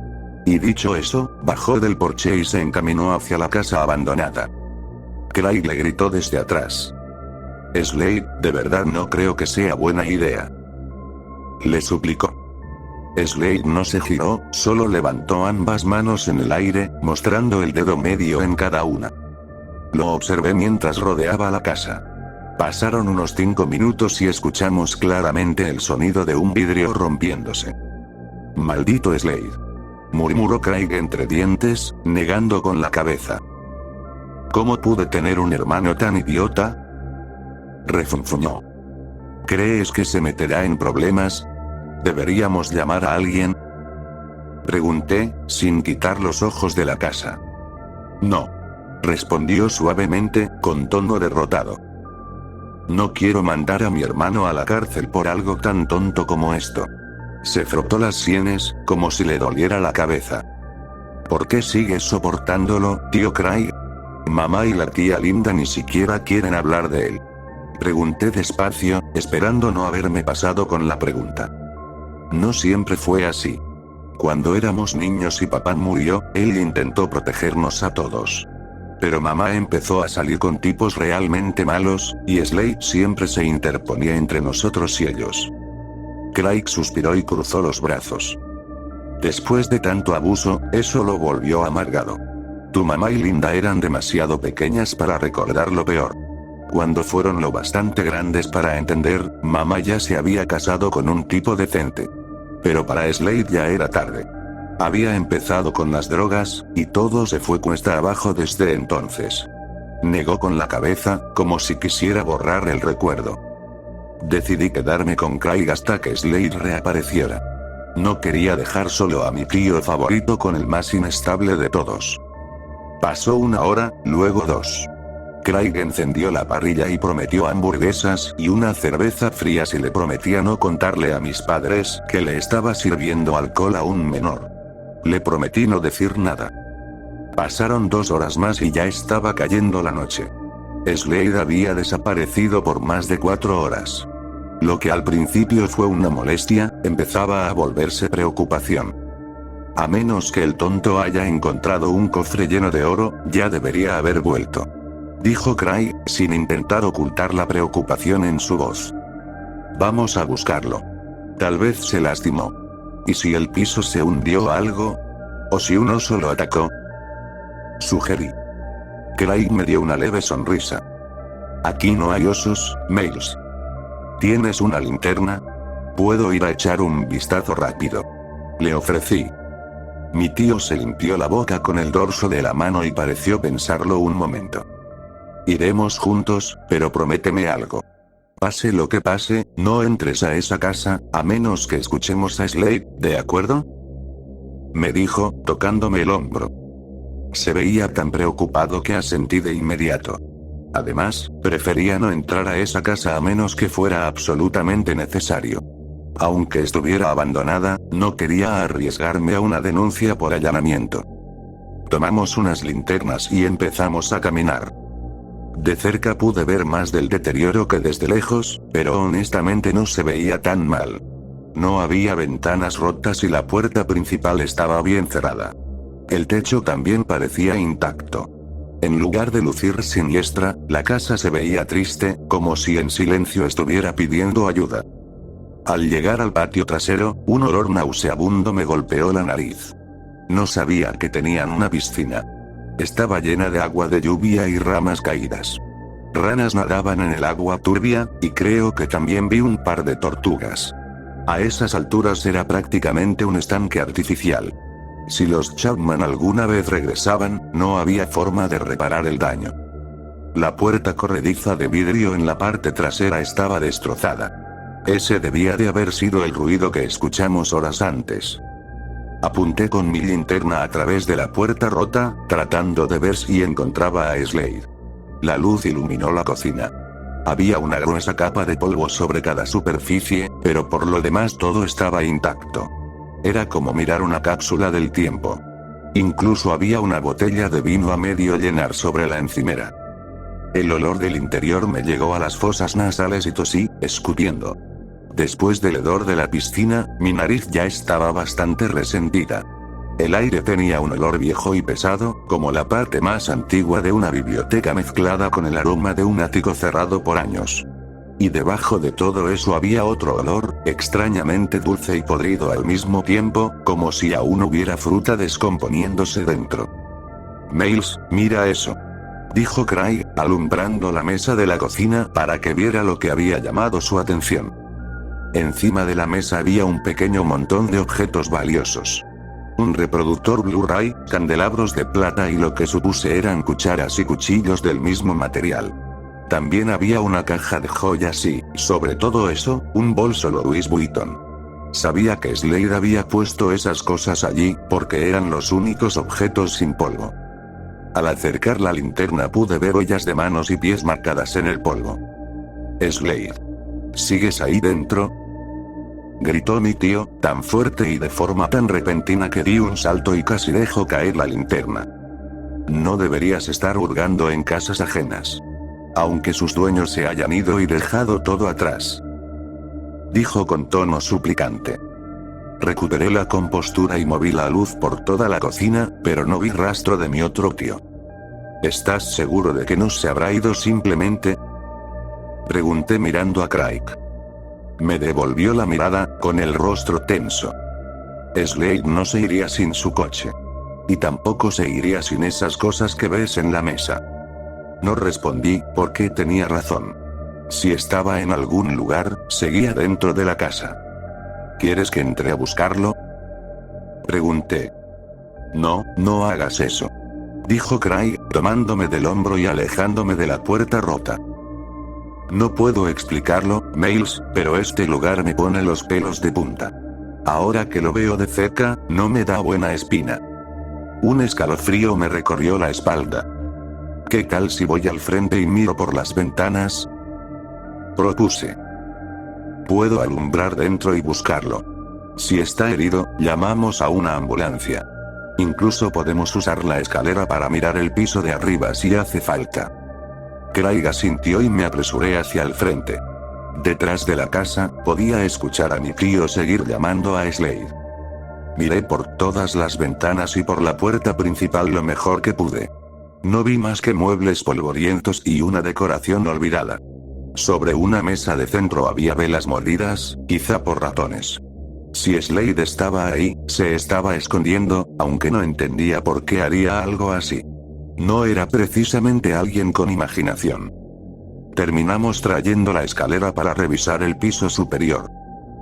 Y dicho eso, bajó del porche y se encaminó hacia la casa abandonada. Craig le gritó desde atrás. Slade, de verdad no creo que sea buena idea. Le suplicó. Slade no se giró, solo levantó ambas manos en el aire, mostrando el dedo medio en cada una. Lo observé mientras rodeaba la casa. Pasaron unos 5 minutos y escuchamos claramente el sonido de un vidrio rompiéndose. Maldito Slade, murmuró Craig entre dientes, negando con la cabeza. ¿Cómo pude tener un hermano tan idiota? Refunfuñó. ¿Crees que se meterá en problemas? ¿Deberíamos llamar a alguien? Pregunté, sin quitar los ojos de la casa. No. Respondió suavemente, con tono derrotado. No quiero mandar a mi hermano a la cárcel por algo tan tonto como esto. Se frotó las sienes, como si le doliera la cabeza. ¿Por qué sigues soportándolo, tío Craig? Mamá y la tía Linda ni siquiera quieren hablar de él. Pregunté despacio, esperando no haberme pasado con la pregunta. No siempre fue así. Cuando éramos niños y papá murió, él intentó protegernos a todos. Pero mamá empezó a salir con tipos realmente malos, y Slade siempre se interponía entre nosotros y ellos. Craig suspiró y cruzó los brazos. Después de tanto abuso, eso lo volvió amargado. Tu mamá y Linda eran demasiado pequeñas para recordar lo peor. Cuando fueron lo bastante grandes para entender, mamá ya se había casado con un tipo decente. Pero para Slade ya era tarde. Había empezado con las drogas, y todo se fue cuesta abajo desde entonces. Negó con la cabeza, como si quisiera borrar el recuerdo. Decidí quedarme con Craig hasta que Slade reapareciera. No quería dejar solo a mi tío favorito con el más inestable de todos. Pasó 1 hora, luego 2. Craig encendió la parrilla y prometió hamburguesas y una cerveza fría si le prometía no contarle a mis padres que le estaba sirviendo alcohol a un menor. Le prometí no decir nada. Pasaron 2 horas más y ya estaba cayendo la noche. Slade había desaparecido por más de 4 horas. Lo que al principio fue una molestia, empezaba a volverse preocupación. A menos que el tonto haya encontrado un cofre lleno de oro, ya debería haber vuelto. Dijo Craig, sin intentar ocultar la preocupación en su voz. Vamos a buscarlo. Tal vez se lastimó. ¿Y si el piso se hundió algo? ¿O si un oso lo atacó? Sugerí. Craig me dio una leve sonrisa. Aquí no hay osos, Miles. ¿Tienes una linterna? Puedo ir a echar un vistazo rápido. Le ofrecí. Mi tío se limpió la boca con el dorso de la mano y pareció pensarlo un momento. Iremos juntos, pero prométeme algo. Pase lo que pase, no entres a esa casa, a menos que escuchemos a Slade, ¿de acuerdo? Me dijo, tocándome el hombro. Se veía tan preocupado que asentí de inmediato. Además, prefería no entrar a esa casa a menos que fuera absolutamente necesario. Aunque estuviera abandonada, no quería arriesgarme a una denuncia por allanamiento. Tomamos unas linternas y empezamos a caminar. De cerca pude ver más del deterioro que desde lejos, pero honestamente no se veía tan mal. No había ventanas rotas y la puerta principal estaba bien cerrada. El techo también parecía intacto. En lugar de lucir siniestra, la casa se veía triste, como si en silencio estuviera pidiendo ayuda. Al llegar al patio trasero, un olor nauseabundo me golpeó la nariz. No sabía que tenían una piscina. Estaba llena de agua de lluvia y ramas caídas. Ranas nadaban en el agua turbia, y creo que también vi un par de tortugas. A esas alturas era prácticamente un estanque artificial. Si los Chapman alguna vez regresaban, no había forma de reparar el daño. La puerta corrediza de vidrio en la parte trasera estaba destrozada. Ese debía de haber sido el ruido que escuchamos horas antes. Apunté con mi linterna a través de la puerta rota, tratando de ver si encontraba a Slade. La luz iluminó la cocina. Había una gruesa capa de polvo sobre cada superficie, pero por lo demás todo estaba intacto. Era como mirar una cápsula del tiempo. Incluso había una botella de vino a medio llenar sobre la encimera. El olor del interior me llegó a las fosas nasales y tosí, escupiendo. Después del hedor de la piscina, mi nariz ya estaba bastante resentida. El aire tenía un olor viejo y pesado, como la parte más antigua de una biblioteca mezclada con el aroma de un ático cerrado por años. Y debajo de todo eso había otro olor, extrañamente dulce y podrido al mismo tiempo, como si aún hubiera fruta descomponiéndose dentro. Miles, mira eso. Dijo Craig, alumbrando la mesa de la cocina para que viera lo que había llamado su atención. Encima de la mesa había un pequeño montón de objetos valiosos. Un reproductor Blu-ray, candelabros de plata y lo que supuse eran cucharas y cuchillos del mismo material. También había una caja de joyas y, sobre todo eso, un bolso Louis Vuitton. Sabía que Slade había puesto esas cosas allí, porque eran los únicos objetos sin polvo. Al acercar la linterna pude ver huellas de manos y pies marcadas en el polvo. Slade. ¿Sigues ahí dentro? Gritó mi tío, tan fuerte y de forma tan repentina que di un salto y casi dejó caer la linterna. No deberías estar hurgando en casas ajenas. Aunque sus dueños se hayan ido y dejado todo atrás. Dijo con tono suplicante. Recuperé la compostura y moví la luz por toda la cocina, pero no vi rastro de mi otro tío. ¿Estás seguro de que no se habrá ido simplemente? Pregunté mirando a Craig. Me devolvió la mirada, con el rostro tenso. Slade no se iría sin su coche. Y tampoco se iría sin esas cosas que ves en la mesa. No respondí, porque tenía razón. Si estaba en algún lugar, seguía dentro de la casa. ¿Quieres que entre a buscarlo? Pregunté. No, no hagas eso. Dijo Craig, tomándome del hombro y alejándome de la puerta rota. No puedo explicarlo, Miles, pero este lugar me pone los pelos de punta. Ahora que lo veo de cerca, no me da buena espina. Un escalofrío me recorrió la espalda. ¿Qué tal si voy al frente y miro por las ventanas? Propuse. Puedo alumbrar dentro y buscarlo. Si está herido, llamamos a una ambulancia. Incluso podemos usar la escalera para mirar el piso de arriba si hace falta. Craig asintió y me apresuré hacia el frente. Detrás de la casa, podía escuchar a mi tío seguir llamando a Slade. Miré por todas las ventanas y por la puerta principal lo mejor que pude. No vi más que muebles polvorientos y una decoración olvidada. Sobre una mesa de centro había velas mordidas, quizá por ratones. Si Slade estaba ahí, se estaba escondiendo, aunque no entendía por qué haría algo así. No era precisamente alguien con imaginación. Terminamos trayendo la escalera para revisar el piso superior.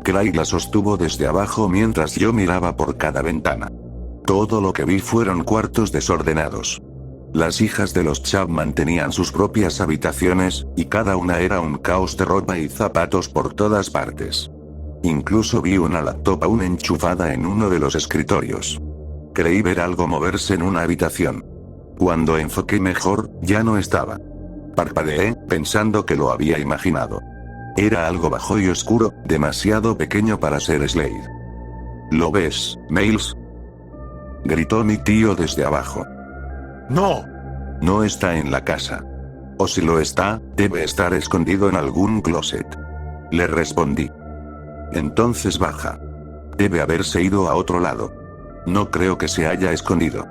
Craig la sostuvo desde abajo mientras yo miraba por cada ventana. Todo lo que vi fueron cuartos desordenados. Las hijas de los Chapman tenían sus propias habitaciones, y cada una era un caos de ropa y zapatos por todas partes. Incluso vi una laptop aún enchufada en uno de los escritorios. Creí ver algo moverse en una habitación. Cuando enfoqué mejor, ya no estaba. Parpadeé, pensando que lo había imaginado. Era algo bajo y oscuro, demasiado pequeño para ser Slade. ¿Lo ves, Miles? Gritó mi tío desde abajo.
No.
No está en la casa. O si lo está, debe estar escondido en algún closet. Le respondí. Entonces baja. Debe haberse ido a otro lado. No creo que se haya escondido.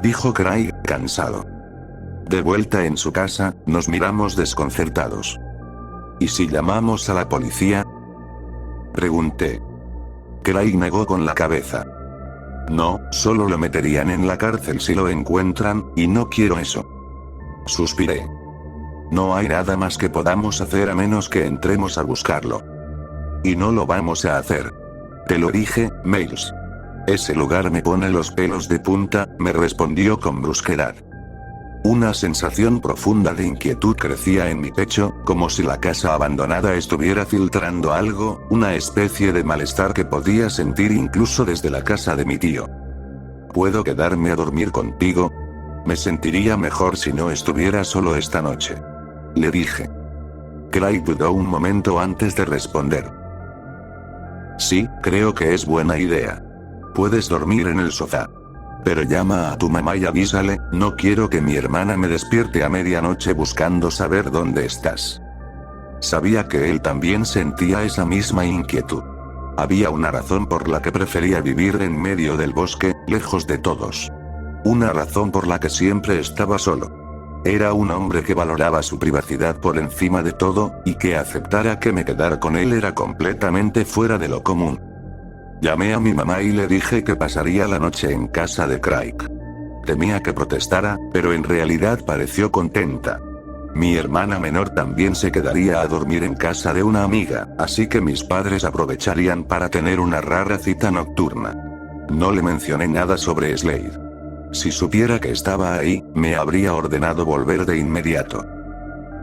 Dijo Craig, cansado. De vuelta en su casa, nos miramos desconcertados. ¿Y si llamamos a la policía? Pregunté. Craig negó con la cabeza. No, solo lo meterían en la cárcel si lo encuentran, y no quiero eso. Suspiré. No hay nada más que podamos hacer a menos que entremos a buscarlo. Y no lo vamos a hacer. Te lo dije, Miles. Ese lugar me pone los pelos de punta, me respondió con brusquedad. Una sensación profunda de inquietud crecía en mi pecho, como si la casa abandonada estuviera filtrando algo, una especie de malestar que podía sentir incluso desde la casa de mi tío. ¿Puedo quedarme a dormir contigo? Me sentiría mejor si no estuviera solo esta noche. Le dije. Craig dudó un momento antes de responder. Sí, creo que es buena idea. Puedes dormir en el sofá. Pero llama a tu mamá y avísale, no quiero que mi hermana me despierte a medianoche buscando saber dónde estás. Sabía que él también sentía esa misma inquietud. Había una razón por la que prefería vivir en medio del bosque, lejos de todos. Una razón por la que siempre estaba solo. Era un hombre que valoraba su privacidad por encima de todo, y que aceptara que me quedara con él era completamente fuera de lo común. Llamé a mi mamá y le dije que pasaría la noche en casa de Craig. Temía que protestara, pero en realidad pareció contenta. Mi hermana menor también se quedaría a dormir en casa de una amiga, así que mis padres aprovecharían para tener una rara cita nocturna. No le mencioné nada sobre Slade. Si supiera que estaba ahí, me habría ordenado volver de inmediato.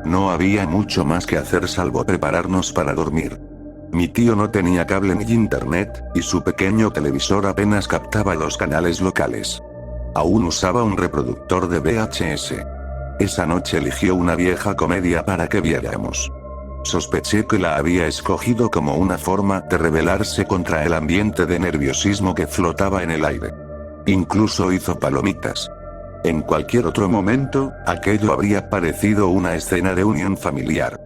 No había mucho más que hacer salvo prepararnos para dormir. Mi tío no tenía cable ni internet, y su pequeño televisor apenas captaba los canales locales. Aún usaba un reproductor de VHS. Esa noche eligió una vieja comedia para que viéramos. Sospeché que la había escogido como una forma de rebelarse contra el ambiente de nerviosismo que flotaba en el aire. Incluso hizo palomitas. En cualquier otro momento, aquello habría parecido una escena de unión familiar.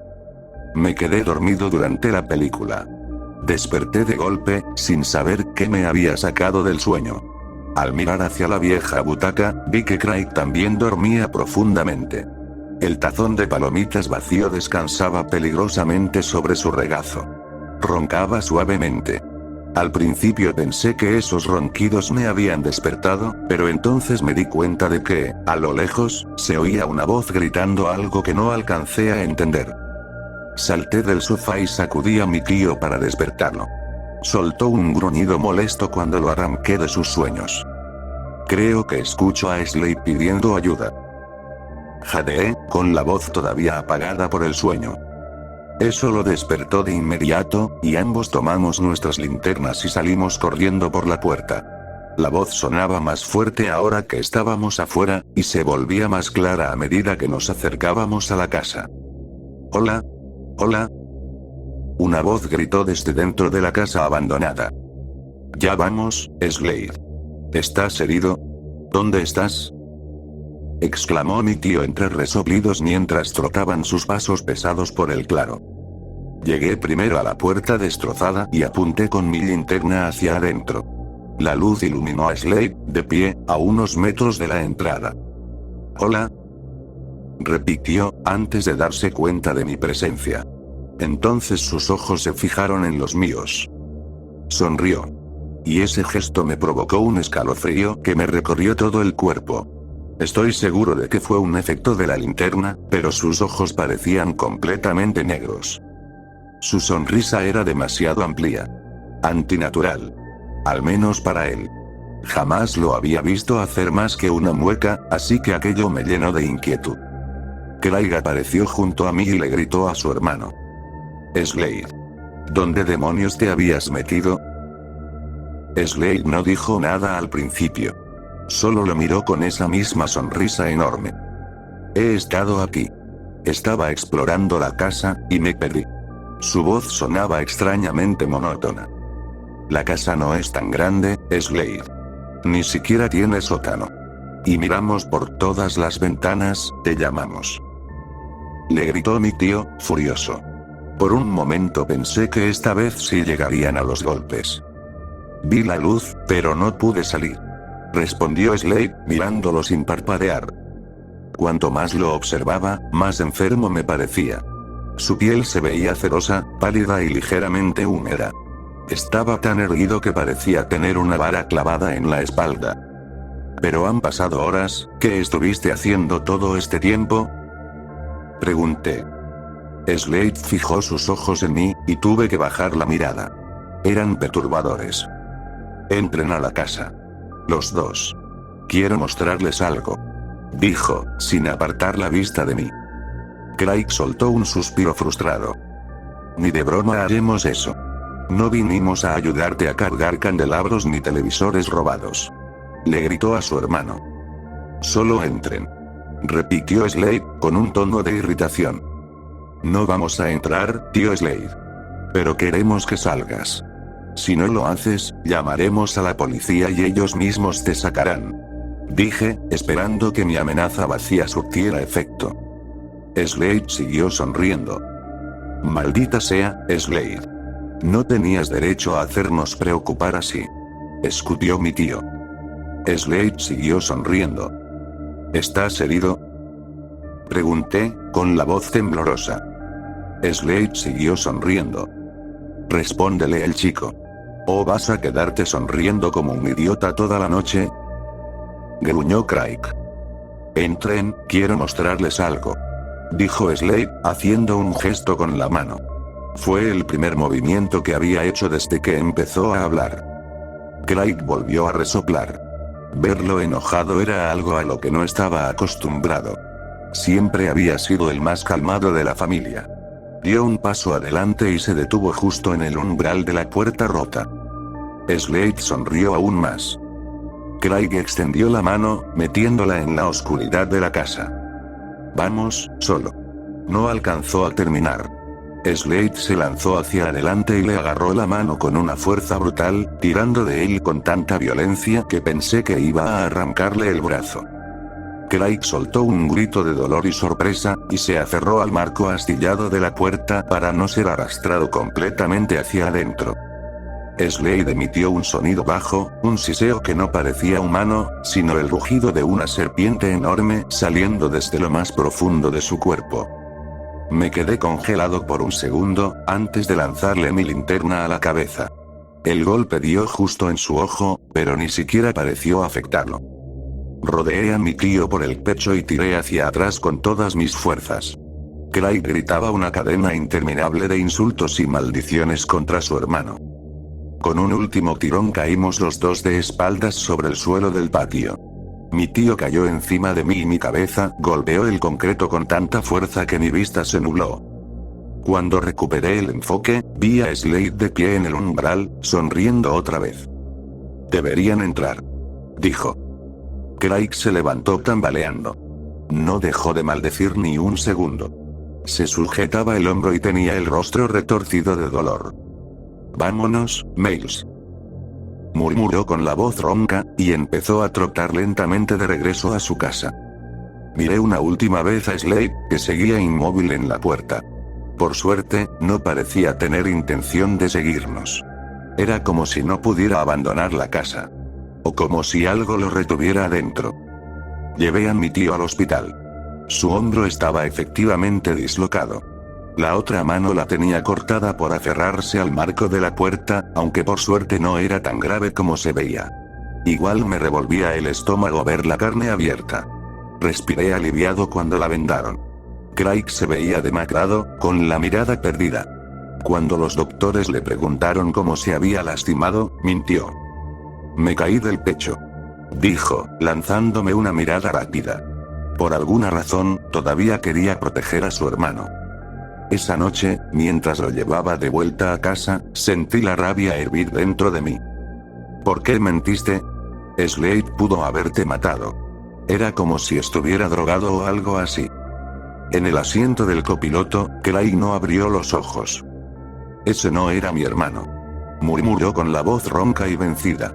Me quedé dormido durante la película. Desperté de golpe, sin saber qué me había sacado del sueño. Al mirar hacia la vieja butaca, vi que Craig también dormía profundamente. El tazón de palomitas vacío descansaba peligrosamente sobre su regazo. Roncaba suavemente. Al principio pensé que esos ronquidos me habían despertado, pero entonces me di cuenta de que, a lo lejos, se oía una voz gritando algo que no alcancé a entender. Salté del sofá y sacudí a mi tío para despertarlo. Soltó un gruñido molesto cuando lo arranqué de sus sueños. Creo que escucho a Slade pidiendo ayuda. Jadeé, con la voz todavía apagada por el sueño. Eso lo despertó de inmediato, y ambos tomamos nuestras linternas y salimos corriendo por la puerta. La voz sonaba más fuerte ahora que estábamos afuera, y se volvía más clara a medida que nos acercábamos a la casa. Hola. Hola. Una voz gritó desde dentro de la casa abandonada. Ya vamos, Slade. ¿Estás herido? ¿Dónde estás? Exclamó mi tío entre resoplidos mientras trotaban sus pasos pesados por el claro. Llegué primero a la puerta destrozada y apunté con mi linterna hacia adentro. La luz iluminó a Slade, de pie, a unos metros de la entrada. Hola. Repitió, antes de darse cuenta de mi presencia. Entonces sus ojos se fijaron en los míos. Sonrió. Y ese gesto me provocó un escalofrío que me recorrió todo el cuerpo. Estoy seguro de que fue un efecto de la linterna, pero sus ojos parecían completamente negros. Su sonrisa era demasiado amplia. Antinatural. Al menos para él. Jamás lo había visto hacer más que una mueca, así que aquello me llenó de inquietud. Craig apareció junto a mí y le gritó a su hermano. Slade. ¿Dónde demonios te habías metido? Slade no dijo nada al principio. Solo lo miró con esa misma sonrisa enorme. He estado aquí. Estaba explorando la casa, y me perdí. Su voz sonaba extrañamente monótona. La casa no es tan grande, Slade. Ni siquiera tiene sótano. Y miramos por todas las ventanas, te llamamos. Le gritó mi tío, furioso. Por un momento pensé que esta vez sí llegarían a los golpes. Vi la luz, pero no pude salir. Respondió Slade, mirándolo sin parpadear. Cuanto más lo observaba, más enfermo me parecía. Su piel se veía cerosa, pálida y ligeramente húmeda. Estaba tan erguido que parecía tener una vara clavada en la espalda. Pero han pasado horas, ¿qué estuviste haciendo todo este tiempo? Pregunté. Slade fijó sus ojos en mí, y tuve que bajar la mirada. Eran perturbadores. Entren a la casa. Los dos. Quiero mostrarles algo. Dijo, sin apartar la vista de mí. Craig soltó un suspiro frustrado. Ni de broma haremos eso. No vinimos a ayudarte a cargar candelabros ni televisores robados. Le gritó a su hermano. Solo entren. Repitió Slade, con un tono de irritación. No vamos a entrar, tío Slade. Pero queremos que salgas. Si no lo haces, llamaremos a la policía y ellos mismos te sacarán. Dije, esperando que mi amenaza vacía surtiera efecto. Slade siguió sonriendo. Maldita sea, Slade. No tenías derecho a hacernos preocupar así. Escupió mi tío. Slade siguió sonriendo. ¿Estás herido? Pregunté, con la voz temblorosa. Slade siguió sonriendo. Respóndele el chico. ¿O vas a quedarte sonriendo como un idiota toda la noche? Gruñó Craig. Entren, quiero mostrarles algo. Dijo Slade, haciendo un gesto con la mano. Fue el primer movimiento que había hecho desde que empezó a hablar. Craig volvió a resoplar. Verlo enojado era algo a lo que no estaba acostumbrado. Siempre había sido el más calmado de la familia. Dio un paso adelante y se detuvo justo en el umbral de la puerta rota. Slade sonrió aún más. Craig extendió la mano, metiéndola en la oscuridad de la casa. Vamos, solo. No alcanzó a terminar. Slade se lanzó hacia adelante y le agarró la mano con una fuerza brutal, tirando de él con tanta violencia que pensé que iba a arrancarle el brazo. Craig soltó un grito de dolor y sorpresa, y se aferró al marco astillado de la puerta para no ser arrastrado completamente hacia adentro. Slade emitió un sonido bajo, un siseo que no parecía humano, sino el rugido de una serpiente enorme saliendo desde lo más profundo de su cuerpo. Me quedé congelado por un segundo, antes de lanzarle mi linterna a la cabeza. El golpe dio justo en su ojo, pero ni siquiera pareció afectarlo. Rodeé a mi tío por el pecho y tiré hacia atrás con todas mis fuerzas. Craig gritaba una cadena interminable de insultos y maldiciones contra su hermano. Con un último tirón caímos los dos de espaldas sobre el suelo del patio. Mi tío cayó encima de mí y mi cabeza golpeó el concreto con tanta fuerza que mi vista se nubló. Cuando recuperé el enfoque, vi a Slade de pie en el umbral, sonriendo otra vez. Deberían entrar. Dijo. Craig se levantó tambaleando. No dejó de maldecir ni un segundo. Se sujetaba el hombro y tenía el rostro retorcido de dolor. Vámonos, Miles. Murmuró con la voz ronca, y empezó a trotar lentamente de regreso a su casa. Miré una última vez a Slade, que seguía inmóvil en la puerta. Por suerte, no parecía tener intención de seguirnos. Era como si no pudiera abandonar la casa. O como si algo lo retuviera adentro. Llevé a mi tío al hospital. Su hombro estaba efectivamente dislocado. La otra mano la tenía cortada por aferrarse al marco de la puerta, aunque por suerte no era tan grave como se veía. Igual me revolvía el estómago ver la carne abierta. Respiré aliviado cuando la vendaron. Craig se veía demacrado, con la mirada perdida. Cuando los doctores le preguntaron cómo se había lastimado, mintió. Me caí del pecho. Dijo, lanzándome una mirada rápida. Por alguna razón, todavía quería proteger a su hermano. Esa noche, mientras lo llevaba de vuelta a casa, sentí la rabia hervir dentro de mí. ¿Por qué mentiste? Slade pudo haberte matado. Era como si estuviera drogado o algo así. En el asiento del copiloto, Craig no abrió los ojos. Ese no era mi hermano. Murmuró con la voz ronca y vencida.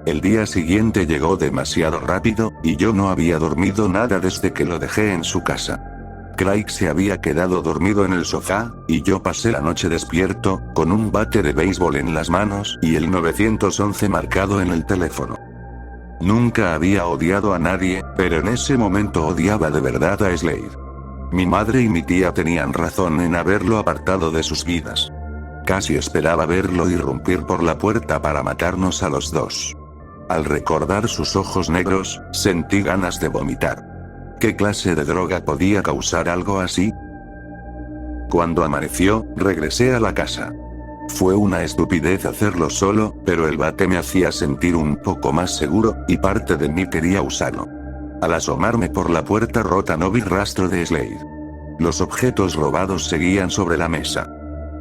El día siguiente llegó demasiado rápido, y yo no había dormido nada desde que lo dejé en su casa. Craig se había quedado dormido en el sofá, y yo pasé la noche despierto, con un bate de béisbol en las manos y el 911 marcado en el teléfono. Nunca había odiado a nadie, pero en ese momento odiaba de verdad a Slade. Mi madre y mi tía tenían razón en haberlo apartado de sus vidas. Casi esperaba verlo irrumpir por la puerta para matarnos a los dos. Al recordar sus ojos negros, sentí ganas de vomitar. ¿Qué clase de droga podía causar algo así? Cuando amaneció, regresé a la casa. Fue una estupidez hacerlo solo, pero el bate me hacía sentir un poco más seguro, y parte de mí quería usarlo. Al asomarme por la puerta rota no vi rastro de Slade. Los objetos robados seguían sobre la mesa.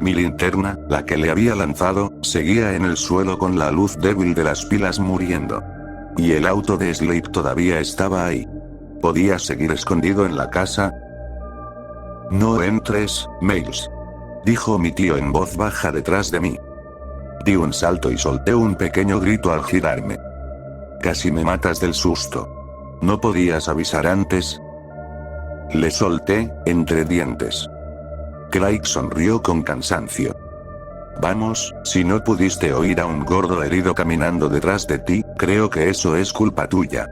Mi linterna, la que le había lanzado, seguía en el suelo con la luz débil de las pilas muriendo. Y el auto de Slade todavía estaba ahí. ¿Podía seguir escondido en la casa? No entres, Miles, dijo mi tío en voz baja detrás de mí. Di un salto y solté un pequeño grito al girarme. Casi me matas del susto. ¿No podías avisar antes? Le solté, entre dientes. Craig sonrió con cansancio. Vamos, si no pudiste oír a un gordo herido caminando detrás de ti, creo que eso es culpa tuya.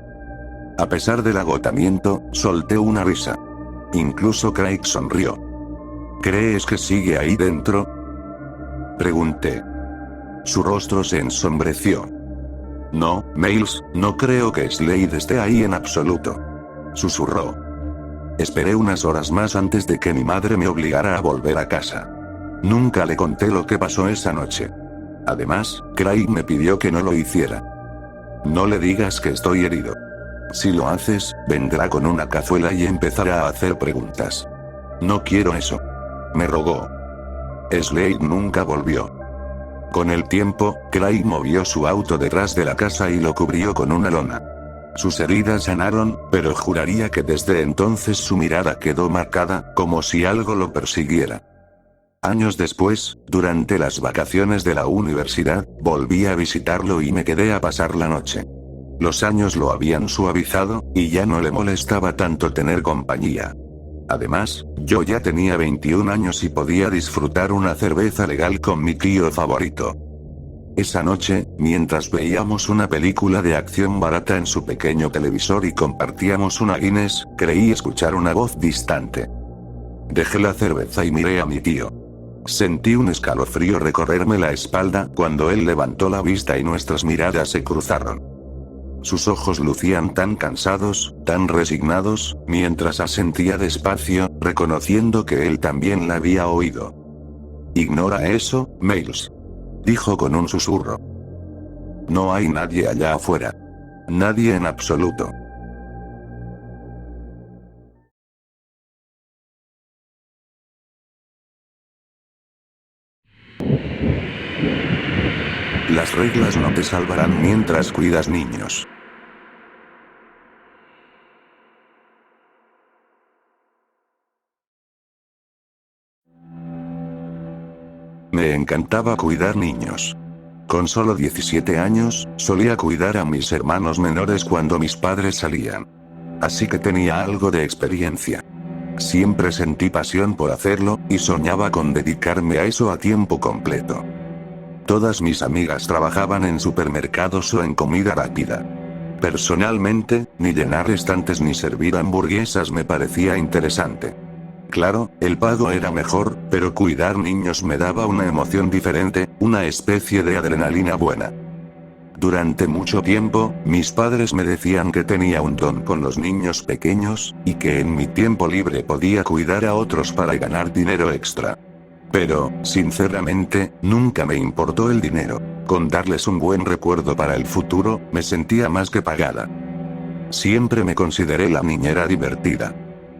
A pesar del agotamiento, solté una risa. Incluso Craig sonrió. ¿Crees que sigue ahí dentro? Pregunté. Su rostro se ensombreció. No, Miles, no creo que Slade esté ahí en absoluto. Susurró. Esperé unas horas más antes de que mi madre me obligara a volver a casa. Nunca le conté lo que pasó esa noche. Además, Craig me pidió que no lo hiciera. No le digas que estoy herido. Si lo haces, vendrá con una cazuela y empezará a hacer preguntas. No quiero eso. Me rogó. Slade nunca volvió. Con el tiempo, Craig movió su auto detrás de la casa y lo cubrió con una lona. Sus heridas sanaron, pero juraría que desde entonces su mirada quedó marcada, como si algo lo persiguiera. Años después, durante las vacaciones de la universidad, volví a visitarlo y me quedé a pasar la noche. Los años lo habían suavizado, y ya no le molestaba tanto tener compañía. Además, yo ya tenía 21 años y podía disfrutar una cerveza legal con mi tío favorito. Esa noche, mientras veíamos una película de acción barata en su pequeño televisor y compartíamos una Guinness, creí escuchar una voz distante. Dejé la cerveza y miré a mi tío. Sentí un escalofrío recorrerme la espalda cuando él levantó la vista y nuestras miradas se cruzaron. Sus ojos lucían tan cansados, tan resignados, mientras asentía despacio, reconociendo que él también la había oído. Ignora eso, Miles, dijo con un susurro. No hay nadie allá afuera. Nadie en absoluto. Las reglas no te salvarán mientras cuidas niños. Me encantaba cuidar niños. Con solo 17 años, solía cuidar a mis hermanos menores cuando mis padres salían. Así que tenía algo de experiencia. Siempre sentí pasión por hacerlo, y soñaba con dedicarme a eso a tiempo completo. Todas mis amigas trabajaban en supermercados o en comida rápida. Personalmente, ni llenar estantes ni servir hamburguesas me parecía interesante. Claro, el pago era mejor, pero cuidar niños me daba una emoción diferente, una especie de adrenalina buena. Durante mucho tiempo, mis padres me decían que tenía un don con los niños pequeños, y que en mi tiempo libre podía cuidar a otros para ganar dinero extra. Pero, sinceramente, nunca me importó el dinero. Con darles un buen recuerdo para el futuro, me sentía más que pagada. Siempre me consideré la niñera divertida.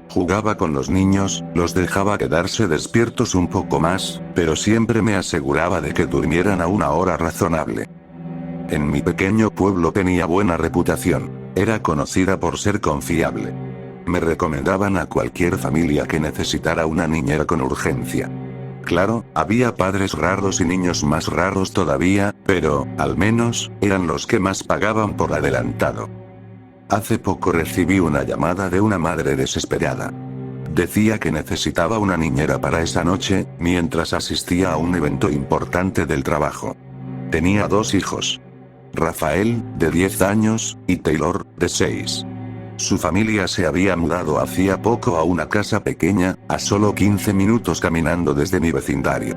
Jugaba con los niños, los dejaba quedarse despiertos un poco más, pero siempre me aseguraba de que durmieran a una hora razonable. En mi pequeño pueblo tenía buena reputación. Era conocida por ser confiable. Me recomendaban a cualquier familia que necesitara una niñera con urgencia. Claro, había padres raros y niños más raros todavía, pero, al menos, eran los que más pagaban por adelantado. Hace poco recibí una llamada de una madre desesperada. Decía que necesitaba una niñera para esa noche, mientras asistía a un evento importante del trabajo. Tenía 2 hijos. Rafael, de 10 años, y Taylor, de 6. Su familia se había mudado hacía poco a una casa pequeña, a solo 15 minutos caminando desde mi vecindario.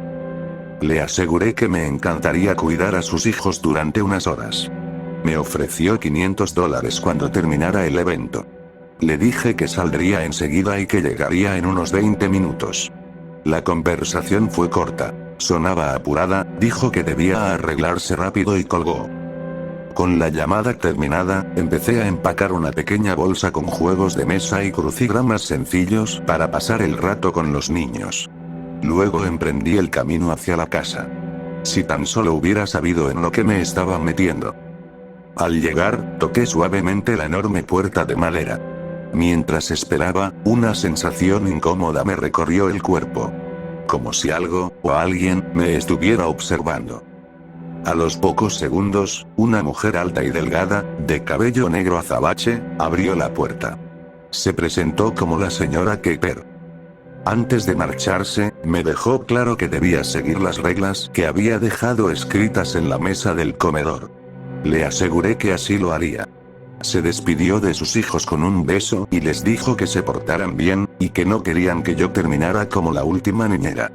Le aseguré que me encantaría cuidar a sus hijos durante unas horas. Me ofreció $500 cuando terminara el evento. Le dije que saldría enseguida y que llegaría en unos 20 minutos. La conversación fue corta. Sonaba apurada, dijo que debía arreglarse rápido y colgó. Con la llamada terminada, empecé a empacar una pequeña bolsa con juegos de mesa y crucigramas sencillos para pasar el rato con los niños. Luego emprendí el camino hacia la casa. Si tan solo hubiera sabido en lo que me estaba metiendo. Al llegar, toqué suavemente la enorme puerta de madera. Mientras esperaba, una sensación incómoda me recorrió el cuerpo. Como si algo, o alguien, me estuviera observando. A los pocos segundos, una mujer alta y delgada, de cabello negro azabache, abrió la puerta. Se presentó como la señora Keiper. Antes de marcharse, me dejó claro que debía seguir las reglas que había dejado escritas en la mesa del comedor. Le aseguré que así lo haría. Se despidió de sus hijos con un beso y les dijo que se portaran bien, y que no querían que yo terminara como la última niñera.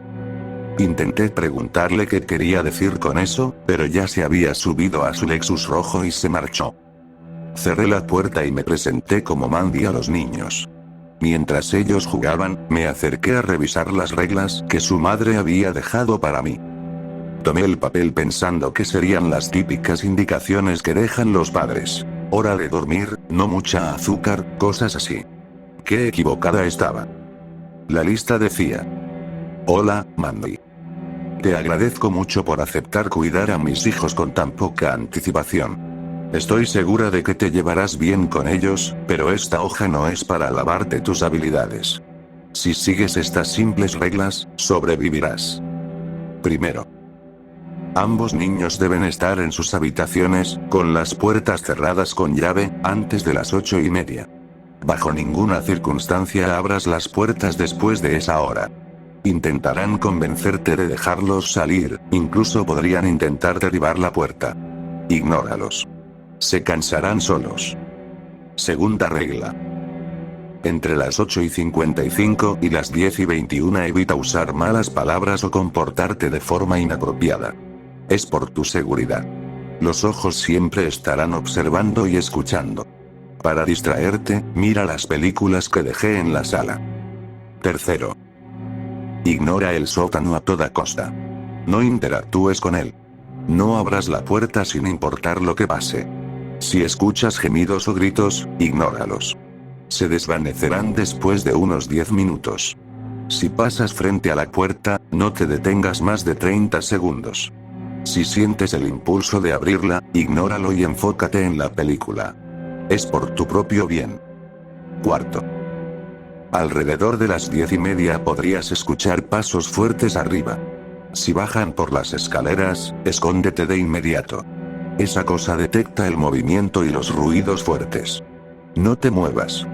Intenté preguntarle qué quería decir con eso, pero ya se había subido a su Lexus rojo y se marchó. Cerré la puerta y me presenté como Mandy a los niños. Mientras ellos jugaban, me acerqué a revisar las reglas que su madre había dejado para mí. Tomé el papel pensando que serían las típicas indicaciones que dejan los padres. Hora de dormir, no mucha azúcar, cosas así. Qué equivocada estaba. La lista decía: Hola, Mandy. Te agradezco mucho por aceptar cuidar a mis hijos con tan poca anticipación. Estoy segura de que te llevarás bien con ellos, pero esta hoja no es para alabarte tus habilidades. Si sigues estas simples reglas, sobrevivirás. Primero. Ambos niños deben estar en sus habitaciones, con las puertas cerradas con llave, antes de las 8:30. Bajo ninguna circunstancia abras las puertas después de esa hora. Intentarán convencerte de dejarlos salir, incluso podrían intentar derribar la puerta. Ignóralos. Se cansarán solos. Segunda regla. Entre las 8:55 y las 10:21 evita usar malas palabras o comportarte de forma inapropiada. Es por tu seguridad. Los ojos siempre estarán observando y escuchando. Para distraerte, mira las películas que dejé en la sala. Tercero. Ignora el sótano a toda costa. No interactúes con él. No abras la puerta sin importar lo que pase. Si escuchas gemidos o gritos, ignóralos. Se desvanecerán después de unos 10 minutos. Si pasas frente a la puerta, no te detengas más de 30 segundos. Si sientes el impulso de abrirla, ignóralo y enfócate en la película. Es por tu propio bien. Cuarto. Alrededor de las 10:30 podrías escuchar pasos fuertes arriba. Si bajan por las escaleras, escóndete de inmediato. Esa cosa detecta el movimiento y los ruidos fuertes. No te muevas.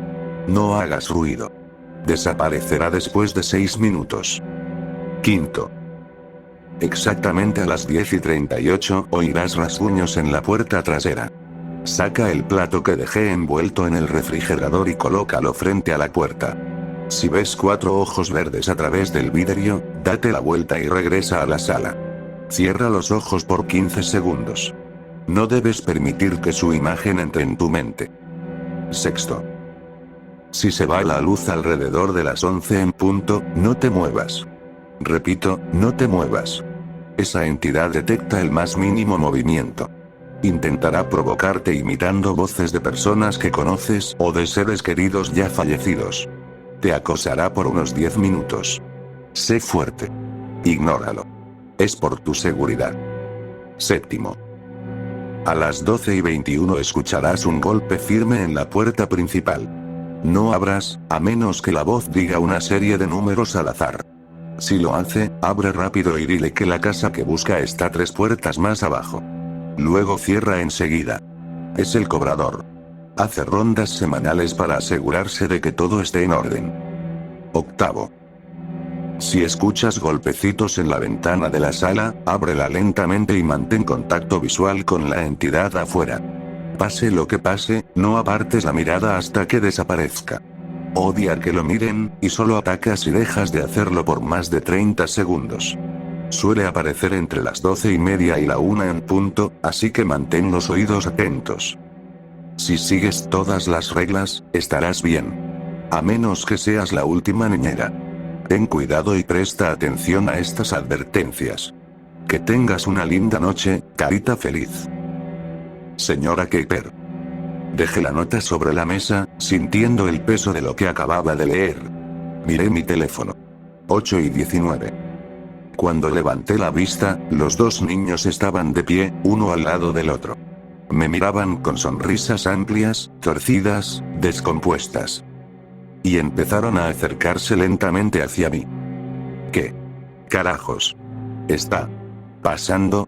No hagas ruido. Desaparecerá después de 6 minutos. Quinto. Exactamente a las 10:38 oirás rasguños en la puerta trasera. Saca el plato que dejé envuelto en el refrigerador y colócalo frente a la puerta. Si ves 4 ojos verdes a través del vidrio, date la vuelta y regresa a la sala. Cierra los ojos por 15 segundos. No debes permitir que su imagen entre en tu mente. Sexto. Si se va la luz alrededor de las 11 en punto, no te muevas. Repito, no te muevas. Esa entidad detecta el más mínimo movimiento. Intentará provocarte imitando voces de personas que conoces o de seres queridos ya fallecidos. Te acosará por unos 10 minutos. Sé fuerte. Ignóralo. Es por tu seguridad. Séptimo. A las 12:21 escucharás un golpe firme en la puerta principal. No abras, a menos que la voz diga una serie de números al azar. Si lo hace, abre rápido y dile que la casa que busca está 3 puertas más abajo. Luego cierra enseguida. Es el cobrador. Hace rondas semanales para asegurarse de que todo esté en orden. Octavo. Si escuchas golpecitos en la ventana de la sala, ábrela lentamente y mantén contacto visual con la entidad afuera. Pase lo que pase, no apartes la mirada hasta que desaparezca. Odia que lo miren, y solo ataca si dejas de hacerlo por más de 30 segundos. Suele aparecer entre las 12:30 y la 1 en punto, así que mantén los oídos atentos. Si sigues todas las reglas, estarás bien. A menos que seas la última niñera. Ten cuidado y presta atención a estas advertencias. Que tengas una linda noche, carita feliz. Señora Keiper. Dejé la nota sobre la mesa, sintiendo el peso de lo que acababa de leer. Miré mi teléfono. 8:19. Cuando levanté la vista, los dos niños estaban de pie, uno al lado del otro. Me miraban con sonrisas amplias, torcidas, descompuestas. Y empezaron a acercarse lentamente hacia mí. ¿Qué carajos está pasando?